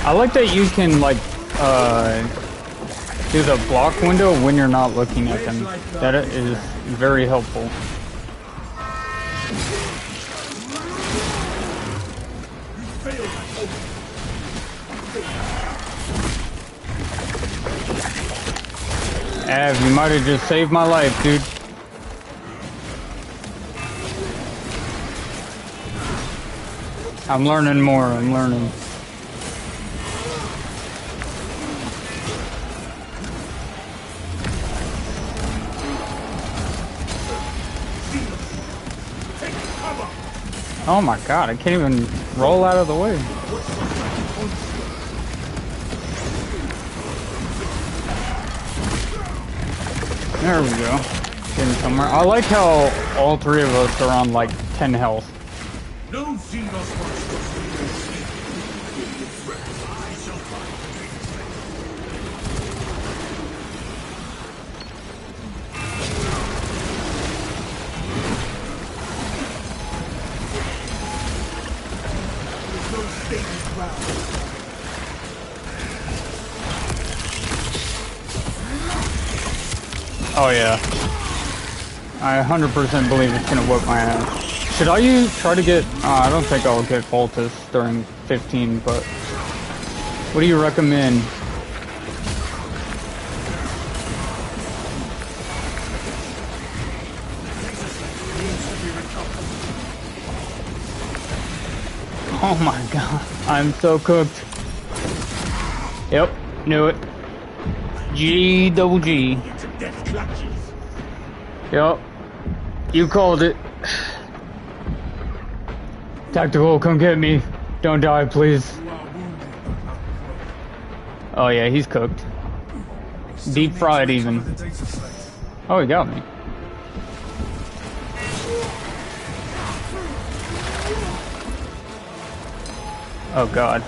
I like that you can, like, do the block window when you're not looking at them. That is very helpful. Av, you might have just saved my life, dude. I'm learning more, I'm learning. Oh my god, I can't even roll out of the way. There we go. Getting somewhere. I like how all three of us are on like 10 health. No Oh yeah. I 100% believe it's gonna whip my ass. Should I try to get, I don't think I'll get Voltus during 15, but what do you recommend? Oh my god, I'm so cooked. Yep, knew it. G double G. Yep, you called it. Tactical, come get me. Don't die, please. Oh yeah, he's cooked. Deep fried even. Oh, he got me. Oh god.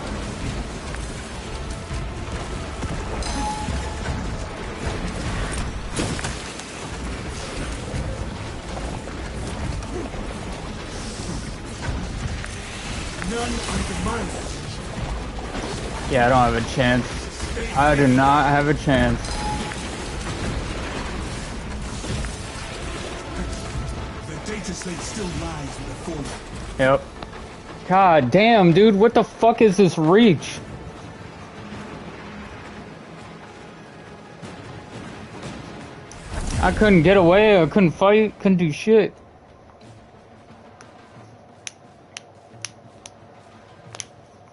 None under my watch. Yeah, I don't have a chance. I do not have a chance. The data slate still lies with the former. Yep. God damn, dude, what the fuck is this reach? I couldn't get away, I couldn't fight, couldn't do shit.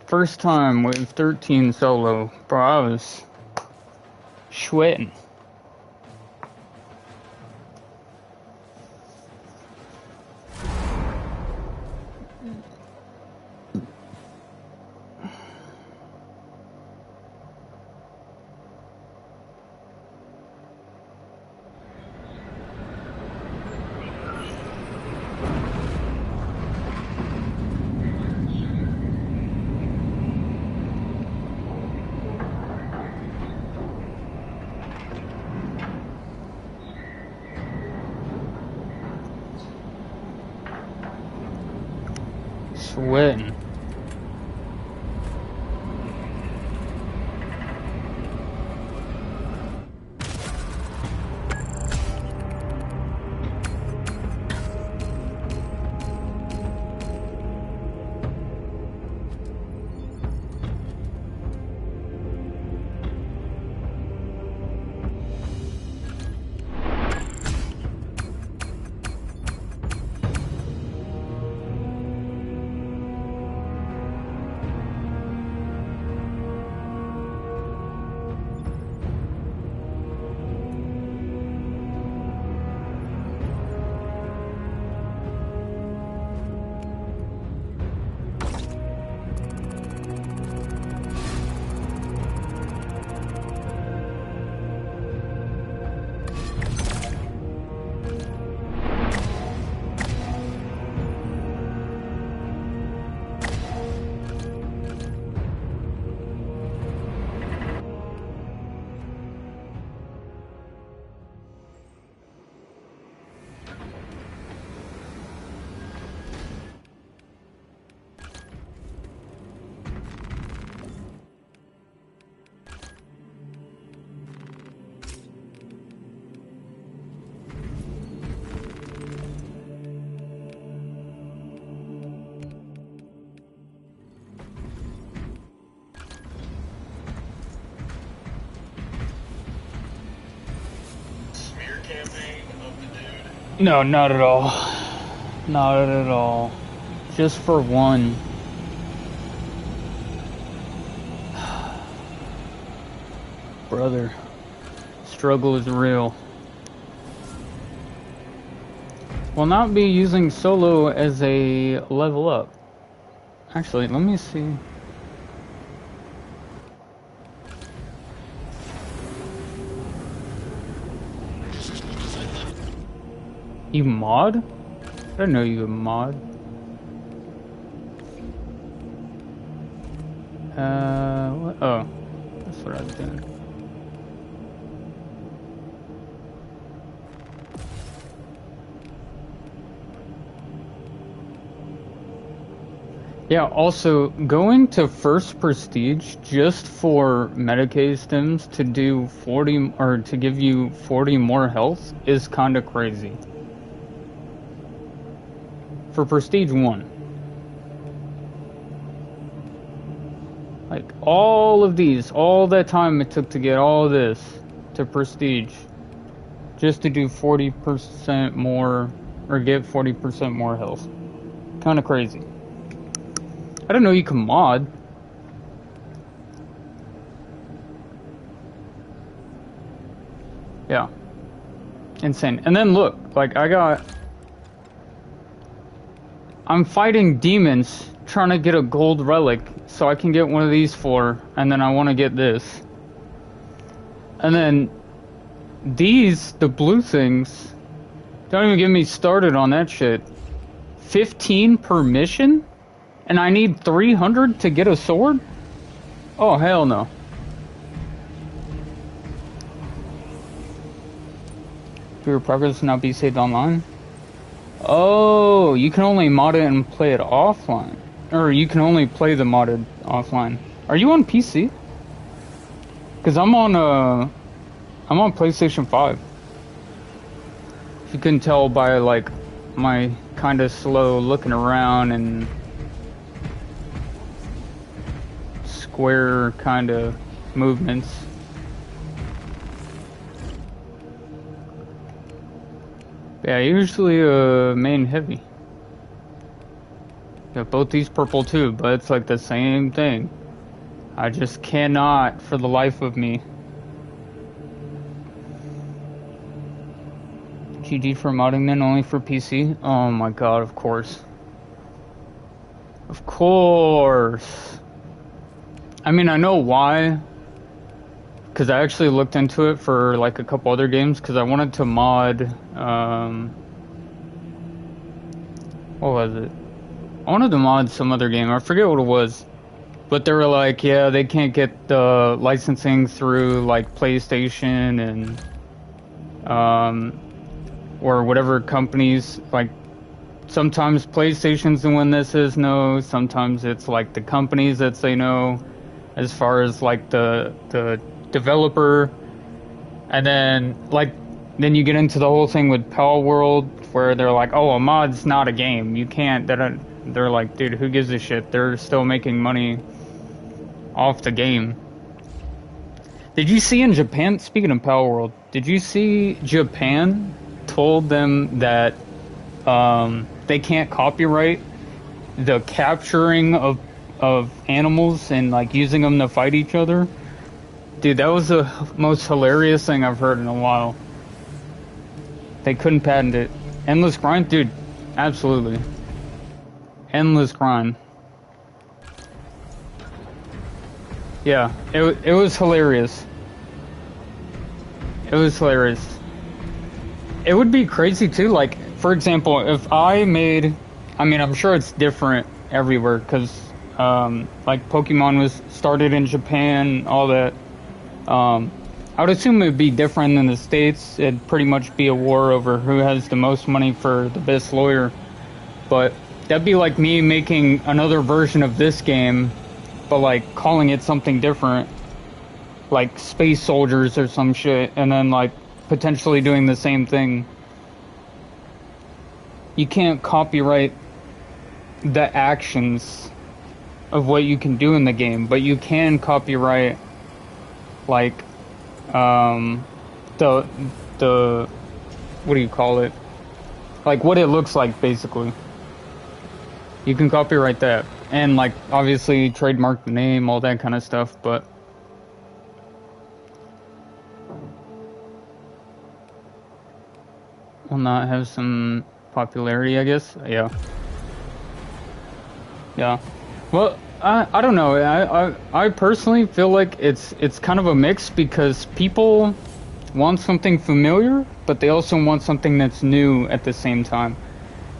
First time with 13 solo, bro, I was sweating. Sweating. No, not at all. Not at all. Just for one. Brother, struggle is real. Will not be using solo as a level up. Actually, let me see. You mod? I didn't know you would mod. What? Oh, that's what I was doing. Yeah, also, going to first prestige just for Medicaid stems to do 40, or to give you 40 more health is kind of crazy. For prestige 1. Like, all of these, all that time it took to get all this to prestige, just to do 40% more, or get 40% more health. Kind of crazy. I didn't know you can mod. Yeah. Insane. And then look, like, I'm fighting demons trying to get a gold relic so I can get one of these and then I want to get this. And then these, the blue things, don't even get me started on that shit. 15 per mission? And I need 300 to get a sword? Oh, hell no. Your progress not be saved online? Oh, you can only mod it and play it offline. or you can only play the modded offline. Are you on PC? Because I'm on PlayStation 5. If you can tell by like my kind of slow looking around and square kind of movements. Yeah, usually main heavy. Yeah, both these purple too, but it's like the same thing. I just cannot for the life of me. GG for modding then, only for PC? Oh my god, of course. Of course. I mean, I know why. Because I actually looked into it for like a couple other games, because I wanted to mod, what was it? I wanted to mod some other game, I forget what it was. But they were like, yeah, they can't get the licensing through like PlayStation and, or whatever companies, like, sometimes PlayStation's the one that says no, sometimes it's like the companies that say no, as far as like the developer. And then like then you get into the whole thing with Pal World where they're like, oh, a mod's not a game, you can't. They're like, dude, who gives a shit? They're still making money off the game. Did you see in Japan, speaking of Pal World, did you see Japan told them that they can't copyright the capturing of animals and like using them to fight each other? Dude, that was the most hilarious thing I've heard in a while. They couldn't patent it. Endless grind? Dude, absolutely. Endless grind. Yeah, it was hilarious. It was hilarious. It would be crazy too, like, for example, if I made, I mean, I'm sure it's different everywhere, because, like, Pokemon was started in Japan, all that. I would assume it would be different in the States. It'd pretty much be a war over who has the most money for the best lawyer. But that'd be like me making another version of this game, but like calling it something different, like Space Soldiers or some shit, and then like potentially doing the same thing. You can't copyright the actions of what you can do in the game, but you can copyright like the what do you call it? Like what it looks like, basically. You can copyright that. And like obviously trademark the name, all that kind of stuff, but will not have some popularity, I guess. Yeah. Yeah. Well, I don't know. I personally feel like it's kind of a mix, because people want something familiar, but they also want something that's new at the same time.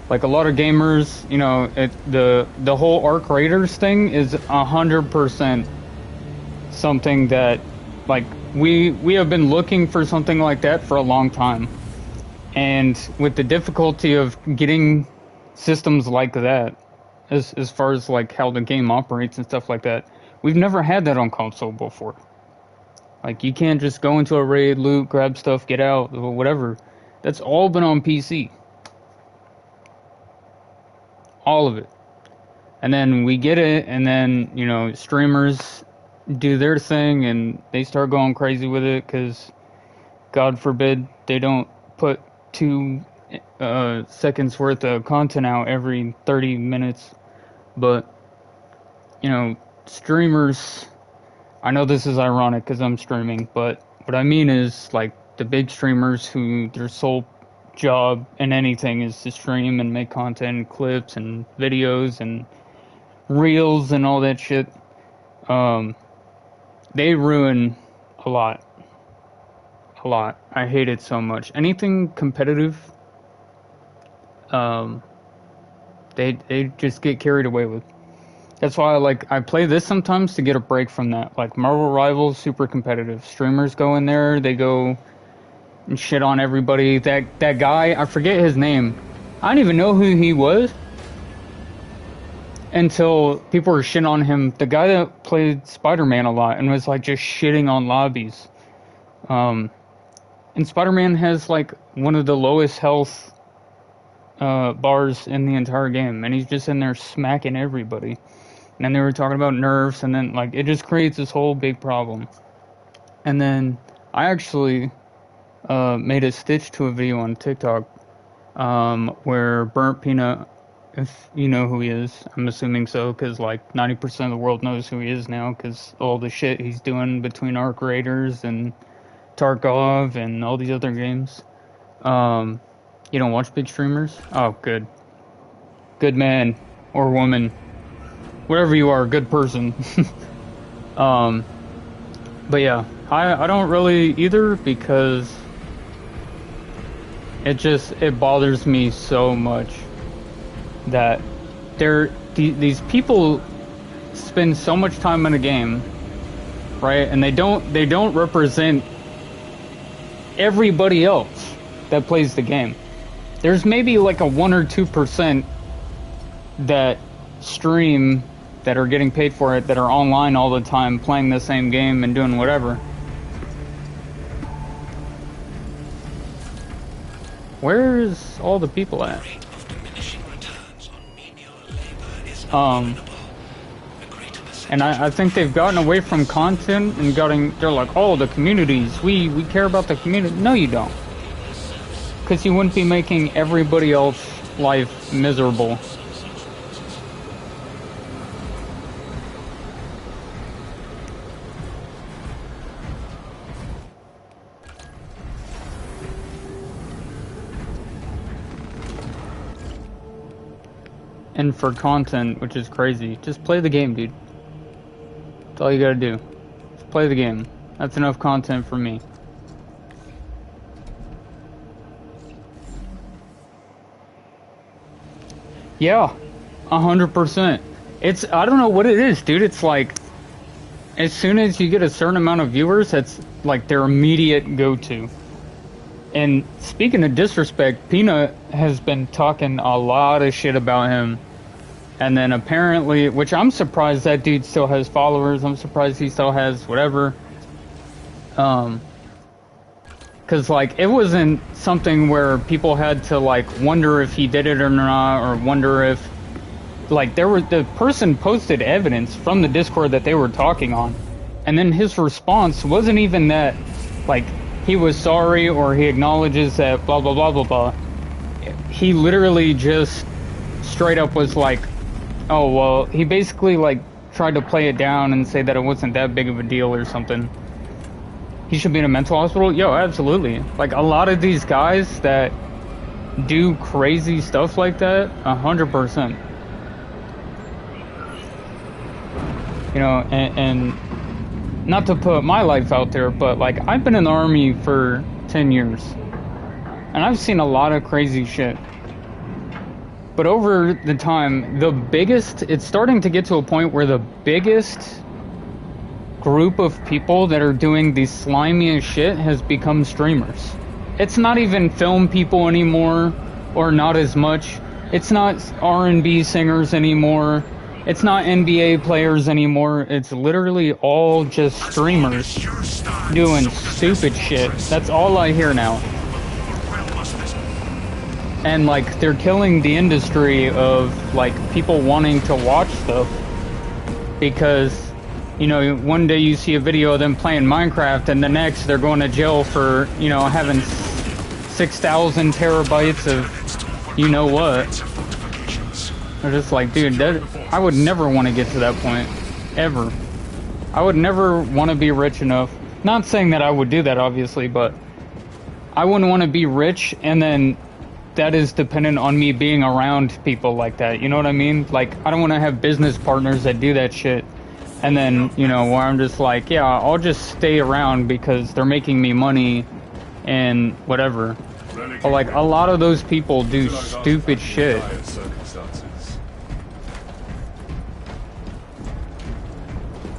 Like a lot of gamers, you know, the whole Arc Raiders thing is 100% something that, like, we have been looking for something like that for a long time. And with the difficulty of getting systems like that, as far as like how the game operates and stuff like that, we've never had that on console before. Like, you can't just go into a raid, loot, grab stuff, get out, or whatever. That's all been on PC. All of it. And then we get it, and then, you know, streamers do their thing, and they start going crazy with it, because, God forbid, they don't put 2 seconds worth of content out every 30 minutes. But, you know, streamers, I know this is ironic because I'm streaming, but what I mean is, like, the big streamers who their sole job in anything is to stream and make content and clips and videos and reels and all that shit, they ruin a lot. A lot. I hate it so much. Anything competitive, they just get carried away with. That's why I play this sometimes to get a break from that. Like Marvel Rivals, super competitive. Streamers go in there, they go and shit on everybody. That guy, I forget his name. I don't even know who he was. until people were shitting on him. The guy that played Spider-Man a lot and was like just shitting on lobbies. And Spider-Man has like one of the lowest health bars in the entire game, and he's just in there smacking everybody. And then they were talking about nerfs, and then like it just creates this whole big problem. And then I actually made a stitch to a video on TikTok where Burnt Peanut, if you know who he is, I'm assuming so, because like 90% of the world knows who he is now, because all the shit he's doing between Arc Raiders and Tarkov and all these other games. You don't watch big streamers? Oh, good. Good man or woman. Whatever you are, good person. But yeah, I don't really either, because it bothers me so much that these people spend so much time in a game, right? And they don't represent everybody else that plays the game. There's maybe like a 1 or 2% that stream, that are getting paid for it, that are online all the time playing the same game and doing whatever. Where's all the people at? And I think they've gotten away from content and they're like, oh, the communities, we care about the community. No, you don't. Because you wouldn't be making everybody else's life miserable. And for content, which is crazy, just play the game, dude. That's all you gotta do. Just play the game. That's enough content for me. Yeah, 100%. I don't know what it is, dude. It's like, as soon as you get a certain amount of viewers, that's like their immediate go-to. And speaking of disrespect, Peanut has been talking a lot of shit about him. And then apparently, which I'm surprised that dude still has followers. I'm surprised he still has whatever. Cause like, it wasn't something where people had to like wonder if he did it or not, or wonder if, like, the person posted evidence from the Discord that they were talking on. And then his response wasn't even that, like, he was sorry or he acknowledges that blah blah blah blah blah. He literally just straight up was like, oh well, he basically like tried to play it down and say that it wasn't that big of a deal or something. He should be in a mental hospital? Yo, absolutely. Like, a lot of these guys that do crazy stuff like that, 100%. You know, and not to put my life out there, but like, I've been in the army for 10 years. And I've seen a lot of crazy shit. But over the time, it's starting to get to a point where the biggest group of people that are doing the slimiest shit has become streamers. It's not even film people anymore, or not as much. It's not R&B singers anymore. It's not NBA players anymore. It's literally all just streamers doing stupid shit. That's all I hear now. And like, they're killing the industry of like people wanting to watch stuff, because, you know, one day you see a video of them playing Minecraft, and the next they're going to jail for, you know, having 6,000 terabytes of you know what. They're just like, dude, I would never want to get to that point. Ever. I would never want to be rich enough. Not saying that I would do that, obviously, but I wouldn't want to be rich, and then that is dependent on me being around people like that. You know what I mean? Like, I don't want to have business partners that do that shit. And then, you know, where I'm just like, yeah, I'll just stay around because they're making me money and whatever. But like, a lot of those people do stupid shit.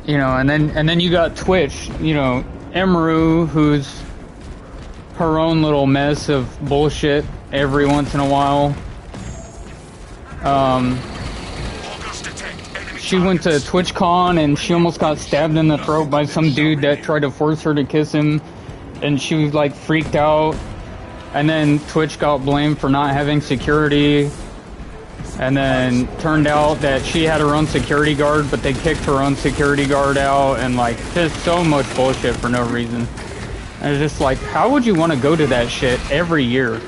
You know, and then you got Twitch, you know, Emeru, who's her own little mess of bullshit every once in a while. she went to TwitchCon and she almost got stabbed in the throat by some dude that tried to force her to kiss him, and she was like freaked out. And then Twitch got blamed for not having security. And then turned out that she had her own security guard, but they kicked her own security guard out, and like just so much bullshit for no reason. And it's just like, how would you want to go to that shit every year?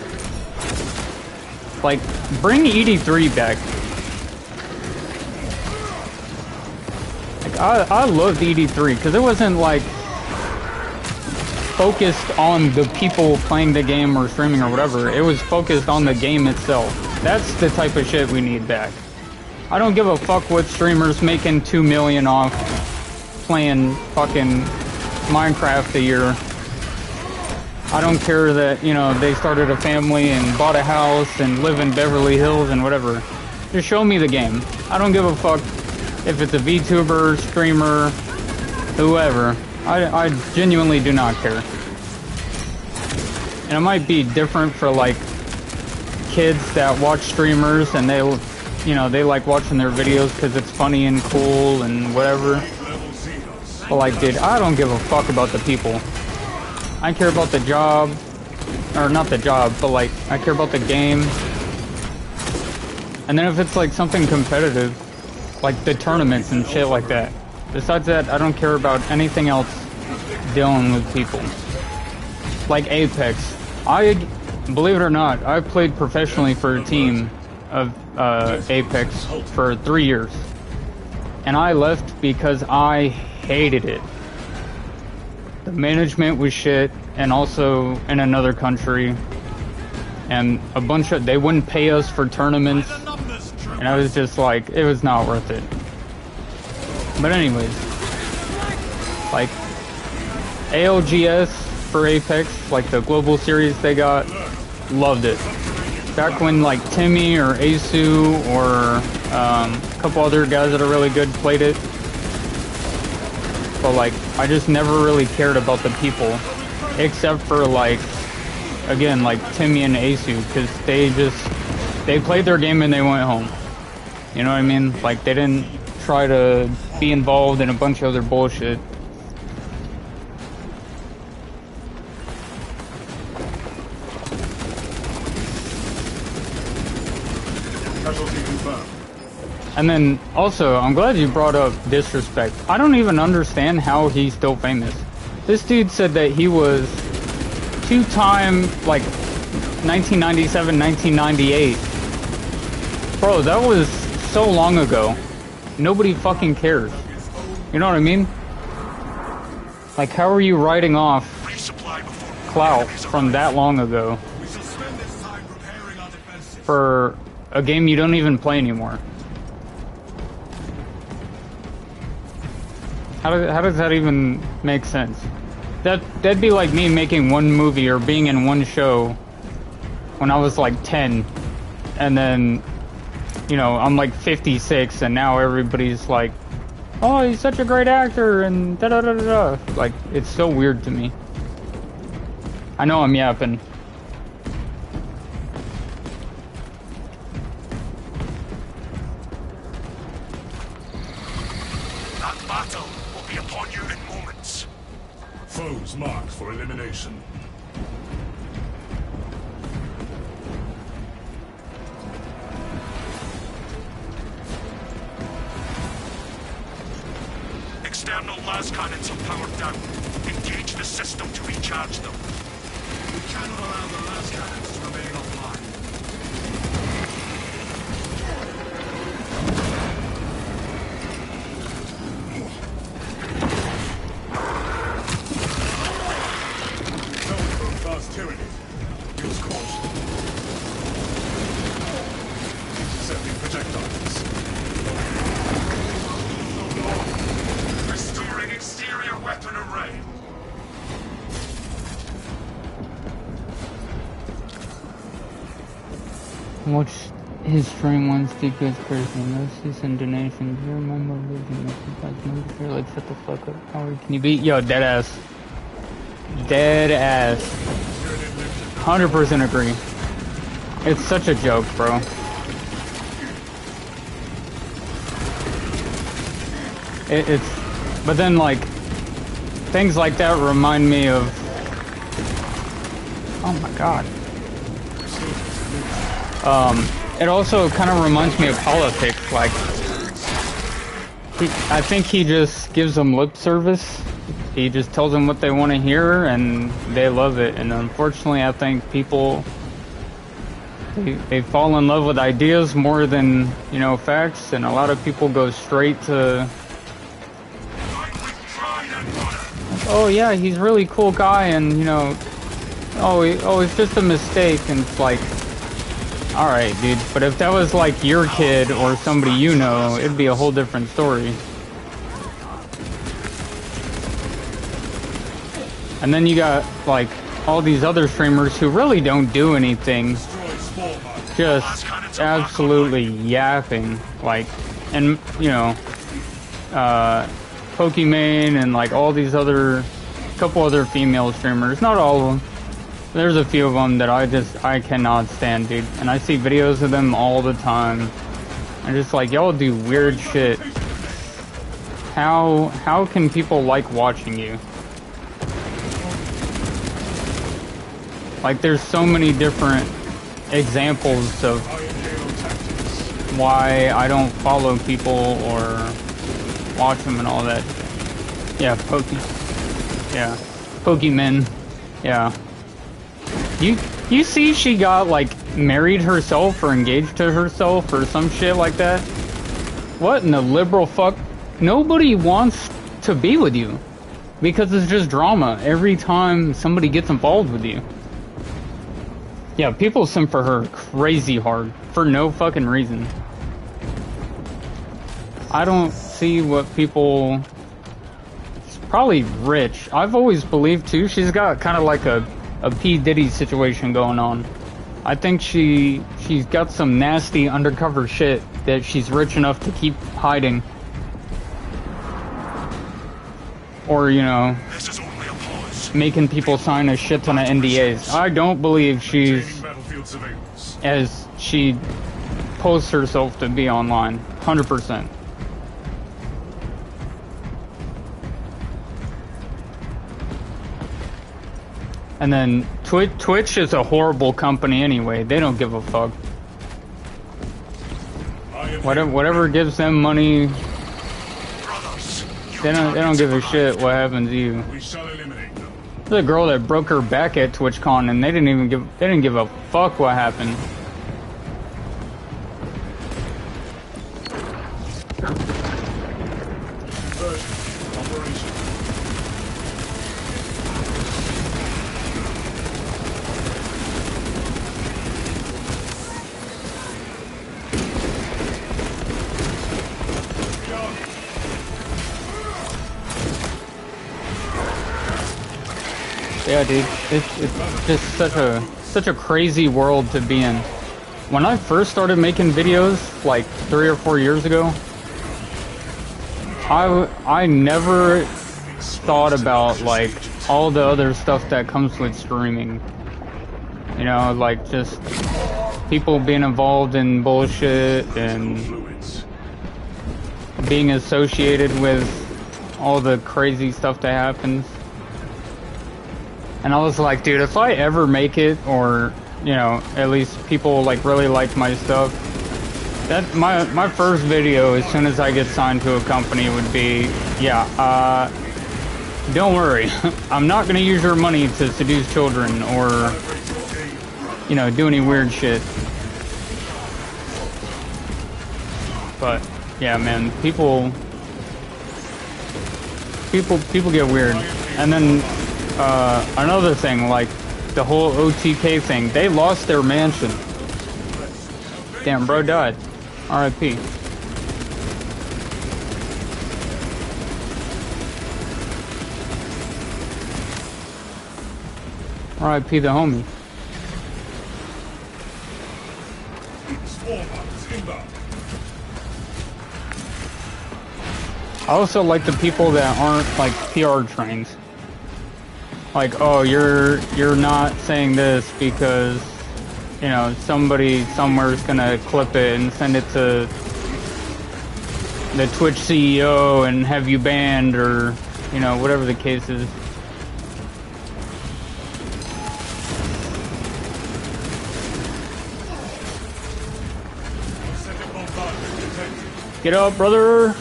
Like, bring ED3 back. Like, I loved ED3 because it wasn't like focused on the people playing the game or streaming or whatever. It was focused on the game itself. That's the type of shit we need back. I don't give a fuck what streamers making $2 million off playing fucking Minecraft a year. I don't care that, you know, they started a family and bought a house and live in Beverly Hills and whatever. Just show me the game. I don't give a fuck if it's a VTuber, streamer, whoever. I genuinely do not care. And it might be different for like kids that watch streamers and they, you know, they like watching their videos because it's funny and cool and whatever. But like, dude, I don't give a fuck about the people. I care about the job, or not the job, but like, I care about the game. And then if it's like something competitive, like the tournaments and shit like that. Besides that, I don't care about anything else dealing with people. Like Apex. Believe it or not, I played professionally for a team of Apex for 3 years. And I left because I hated it. The management was shit, and also in another country. And a bunch of, they wouldn't pay us for tournaments. And I was just like, it was not worth it. But anyways, like ALGS for Apex, like the global series they got, loved it. Back when like Timmy or Asu or a couple other guys that are really good played it. But like, I just never really cared about the people, except for like, again, like Timmy and Asu, because they played their game and they went home. You know what I mean? Like, they didn't try to be involved in a bunch of other bullshit. And then, also, I'm glad you brought up Disrespect. I don't even understand how he's still famous. This dude said that he was two-time, like, 1997, 1998. Bro, that was so long ago. Nobody fucking cares. You know what I mean? Like, how are you writing off clout from that long ago for a game you don't even play anymore? How does that even make sense? That'd be like me making one movie or being in one show when I was like 10, and then, you know, I'm like 56, and now everybody's like, oh, he's such a great actor, and da da da da da. Like, it's so weird to me. I know I'm yapping. That battle will be upon you in moments. Foes marked for elimination. External las cannons are powered down. Engage the system to recharge them. We cannot allow the las cannons to remain offline. Zone from fast tyranny. Use caution. Intercepting projectiles. Restoring exterior weapon array. Watch his stream once DPS person. Notices and donations. You remember losing it. You're like, shut the fuck up. How can you beat? Yo, dead ass. Dead ass. 100% agree. It's such a joke, bro. it's, but then like things like that remind me of, oh my god. It also kind of reminds me of politics. Like, I think he just gives them lip service. He just tells them what they want to hear, and they love it. And unfortunately, I think people they fall in love with ideas more than, you know, facts. And a lot of people go straight to, oh yeah, he's a really cool guy, and you know, oh it's just a mistake. And it's like, all right, dude. But if that was like your kid or somebody you know, it'd be a whole different story. And then you got like all these other streamers who really don't do anything, just absolutely yapping, like, and you know, Pokimane and like all these other, couple other female streamers, not all of them. There's a few of them that I cannot stand, dude. And I see videos of them all the time. I'm just like, y'all do weird shit. How can people like watching you? Like, there's so many different examples of why I don't follow people or watch them and all that. Yeah, yeah, Pokemon. Yeah. You see she got, like, married herself or engaged to herself or some shit like that? What in the liberal fuck? Nobody wants to be with you. Because it's just drama every time somebody gets involved with you. Yeah, people simp for her crazy hard. For no fucking reason. I don't see what people... She's probably rich. I've always believed, too, she's got kind of like a P. Diddy situation going on. I think she's got some nasty undercover shit that she's rich enough to keep hiding. Or, you know, making people sign a shit ton of NDAs. I don't believe she's, as she posts herself to be online. 100%. And then Twitch is a horrible company anyway. They don't give a fuck. Whatever gives them money, they don't give a shit what happens to you. There's a girl that broke her back at TwitchCon, and they didn't give a fuck what happened. Yeah, dude, it's just such a crazy world to be in. When I first started making videos, like 3 or 4 years ago, I never thought about like all the other stuff that comes with streaming. You know, like just people being involved in bullshit and being associated with all the crazy stuff that happens. And I was like, dude, if I ever make it, or, you know, at least people, like, really like my stuff, that, my first video, as soon as I get signed to a company, would be, yeah, don't worry, I'm not gonna use your money to seduce children, or, you know, do any weird shit. But, yeah, man, people get weird. And then, another thing, like the whole OTK thing, they lost their mansion. Damn, bro died. R.I.P. R.I.P. the homie. I also like the people that aren't like PR trained. Like, oh, you're not saying this because, you know, somebody somewhere is gonna clip it and send it to the Twitch CEO and have you banned, or you know, whatever the case is. Get up, brother!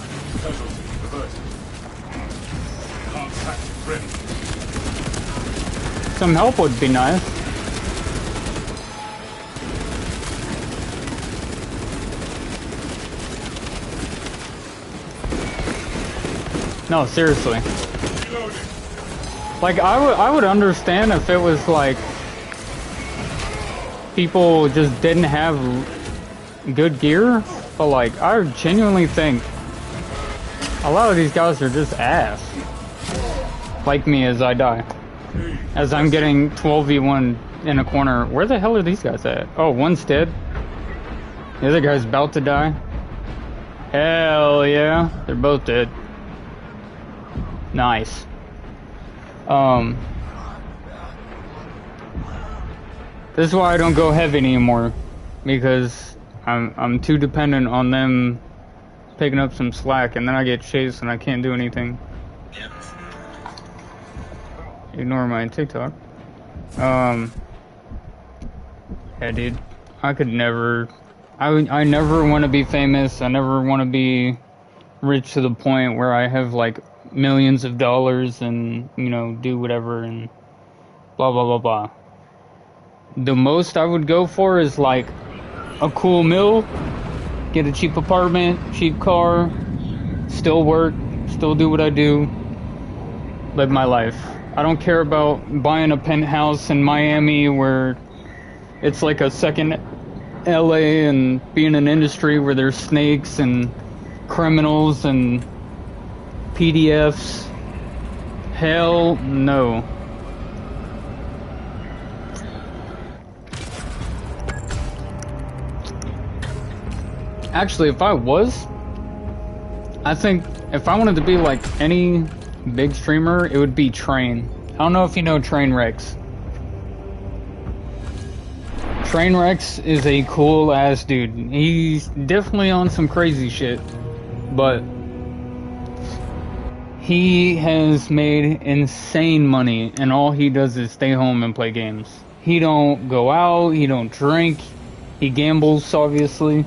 Some help would be nice. No, seriously. Like, I would understand if it was like people just didn't have good gear, but like, I genuinely think a lot of these guys are just ass. Like me as I die. As I'm getting 12v1 in a corner. Where the hell are these guys at? Oh, one's dead. The other guy's about to die. Hell yeah. They're both dead. Nice. This is why I don't go heavy anymore. Because I'm too dependent on them picking up some slack, and then I get chased and I can't do anything. Ignore my TikTok. Yeah, dude. I could never... I never want to be famous. I never want to be rich to the point where I have, like, millions of dollars and, you know, do whatever and blah, blah, blah, blah. The most I would go for is, like, a cool mill, get a cheap apartment, cheap car, still work, still do what I do, live my life. I don't care about buying a penthouse in Miami where it's like a second LA and being in an industry where there's snakes and criminals and PDFs. Hell no. Actually, if I was, I think if I wanted to be like any big streamer, it would be Train. I don't know if you know Trainwrecks. Trainwrecks is a cool ass dude. He's definitely on some crazy shit, but he has made insane money, and all he does is stay home and play games. He don't go out, he don't drink, he gambles obviously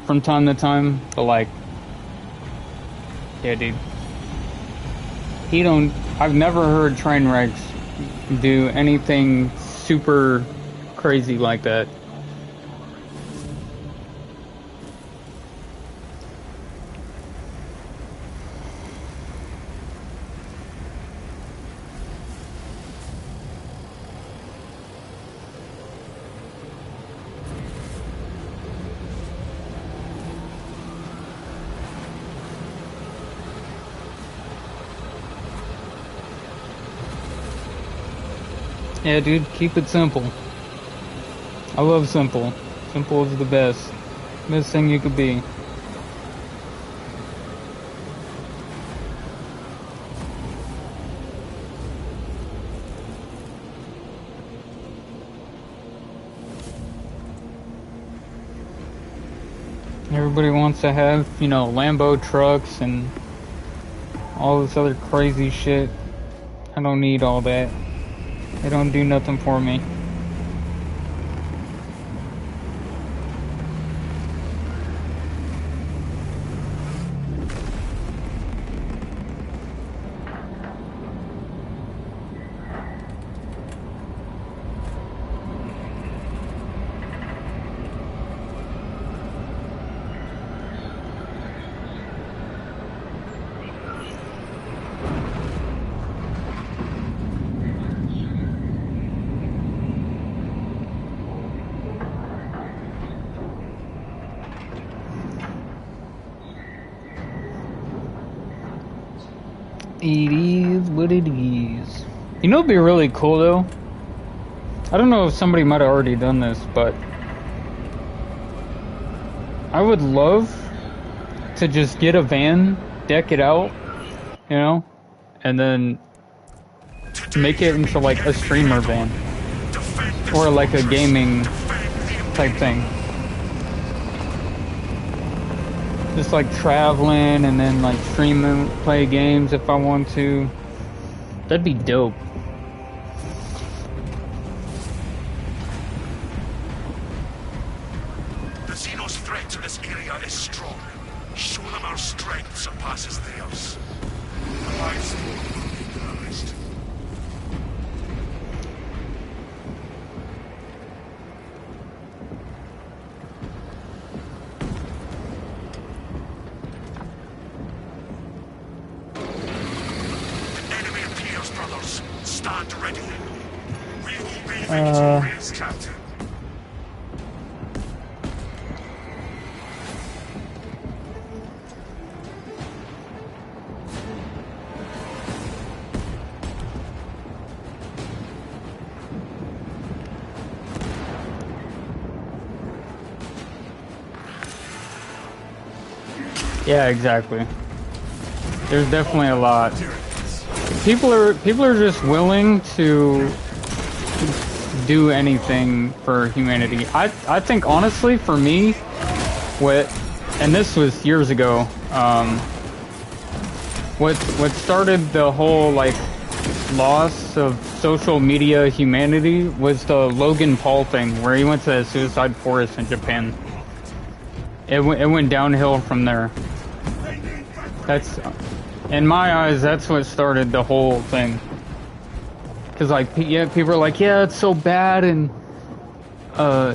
from time to time, but like, yeah, dude. I've never heard Trainwrecks do anything super crazy like that. Yeah, dude, keep it simple. I love simple. Simple is the best. Best thing you could be. Everybody wants to have, you know, Lambo trucks and all this other crazy shit. I don't need all that. They don't do nothing for me. It is what it is. You know, it'd be really cool though. I don't know if somebody might have already done this, but I would love to just get a van, deck it out, you know, and then make it into like a streamer van or like a gaming type thing. Just like traveling and then like streaming, play games if I want to. That'd be dope. The Xenos' threat to this area is strong. Show them our strength surpasses theirs. The live support will be acknowledged. The enemy appears, brothers. Stand ready. We will be victorious, Captain. Yeah, exactly. There's definitely a lot. People are just willing to do anything for humanity. I think honestly, for me, and this was years ago. What started the whole like loss of social media humanity was the Logan Paul thing, where he went to the suicide forest in Japan. It went downhill from there. That's, in my eyes, that's what started the whole thing. Cause like, yeah, people are like, yeah, it's so bad and,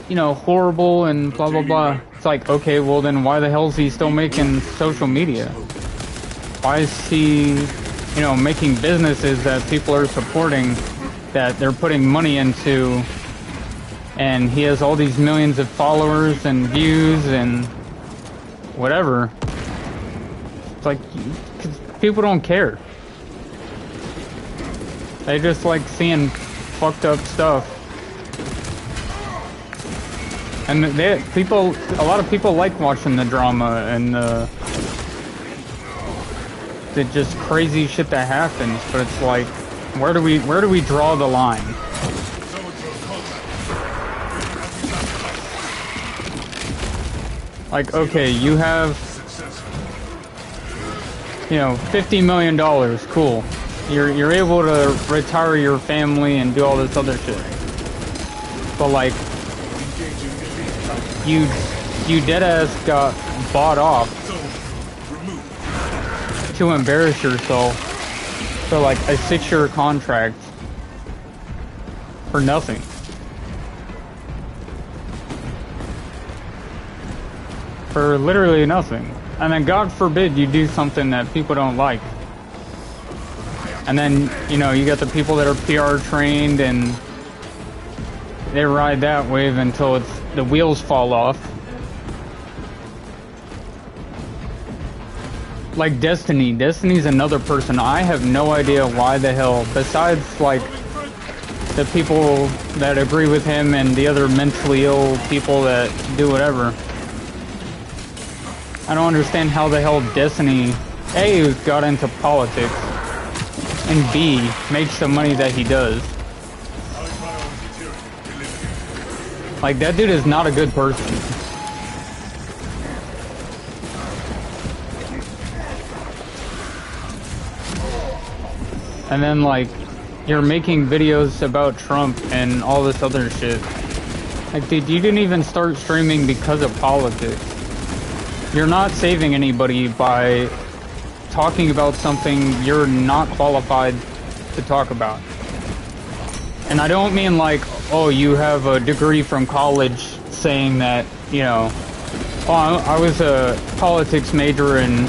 you know, horrible and blah blah blah. It's like, okay, well then why the hell is he still making social media? Why is he, you know, making businesses that people are supporting, that they're putting money into, and he has all these millions of followers and views and whatever. It's like, 'cause people don't care. They just like seeing fucked up stuff. And a lot of people like watching the drama and the just crazy shit that happens, but it's like, where do we draw the line? Like, okay, you have, you know, $50 million, cool. You're able to retire your family and do all this other shit. But like, you deadass got bought off to embarrass yourself for like a 6-year contract for nothing. For literally nothing. And then God forbid you do something that people don't like. And then, you know, you got the people that are PR trained and they ride that wave until the wheels fall off. Like Destiny's another person. I have no idea why the hell, besides like the people that agree with him and the other mentally ill people that do whatever. I don't understand how the hell Destiny, A, got into politics, and B, makes the money that he does. Like, that dude is not a good person. And then, like, you're making videos about Trump and all this other shit. Like, dude, you didn't even start streaming because of politics. You're not saving anybody by talking about something you're not qualified to talk about. And I don't mean like, oh, you have a degree from college saying that, you know, oh, I was a politics major in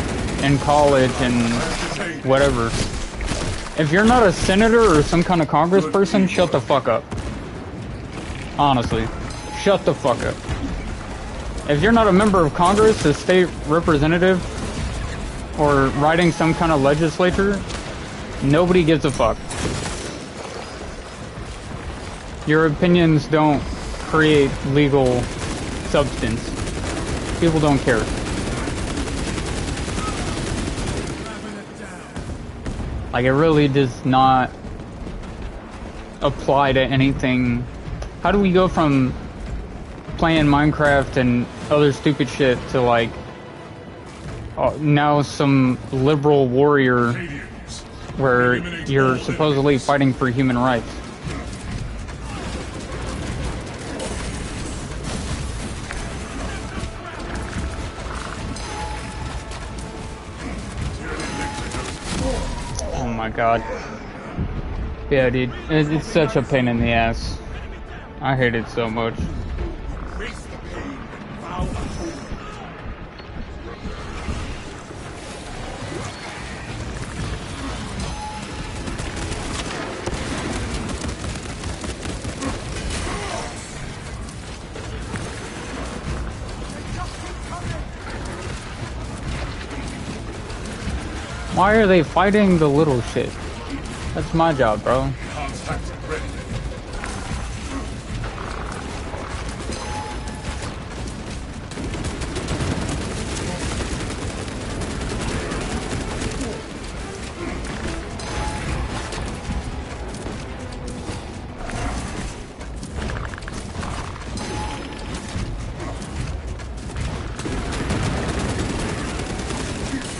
college and whatever. If you're not a senator or some kind of congressperson, shut the fuck up. Honestly, shut the fuck up. If you're not a member of Congress, a state representative, or writing some kind of legislature, nobody gives a fuck. Your opinions don't create legal substance. People don't care. Like, it really does not apply to anything. How do we go from playing Minecraft and other stupid shit to like now some liberal warrior Cadians. where Eliminate you're all supposedly enemies. fighting for human rights. Oh my god. Yeah, dude. It's such a pain in the ass. I hate it so much. Face the pain and vow a hope. Why are they fighting the little shit? That's my job, bro. Contact ready.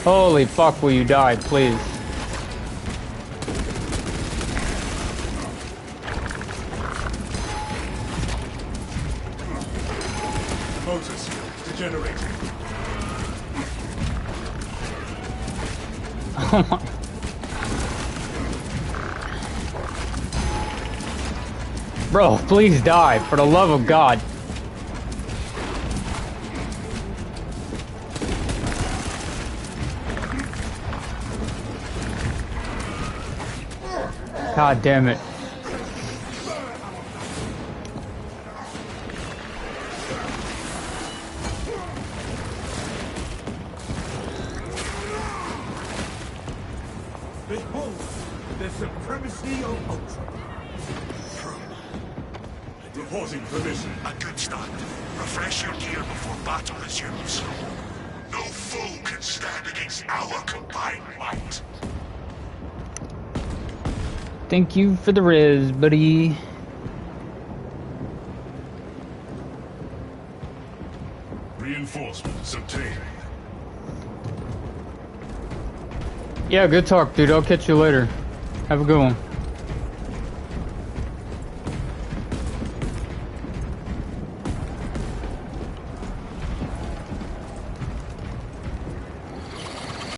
Holy fuck, will you die, please? Motor skill degenerating. Oh my. Bro, please die, for the love of God. God damn it. Behold the supremacy of Ultra. Reporting permission. A good start. Refresh your gear before battle resumes. No foe can stand against our combined might. Thank you for the res, buddy. Reinforcements obtained. Yeah, good talk, dude. I'll catch you later. Have a good one.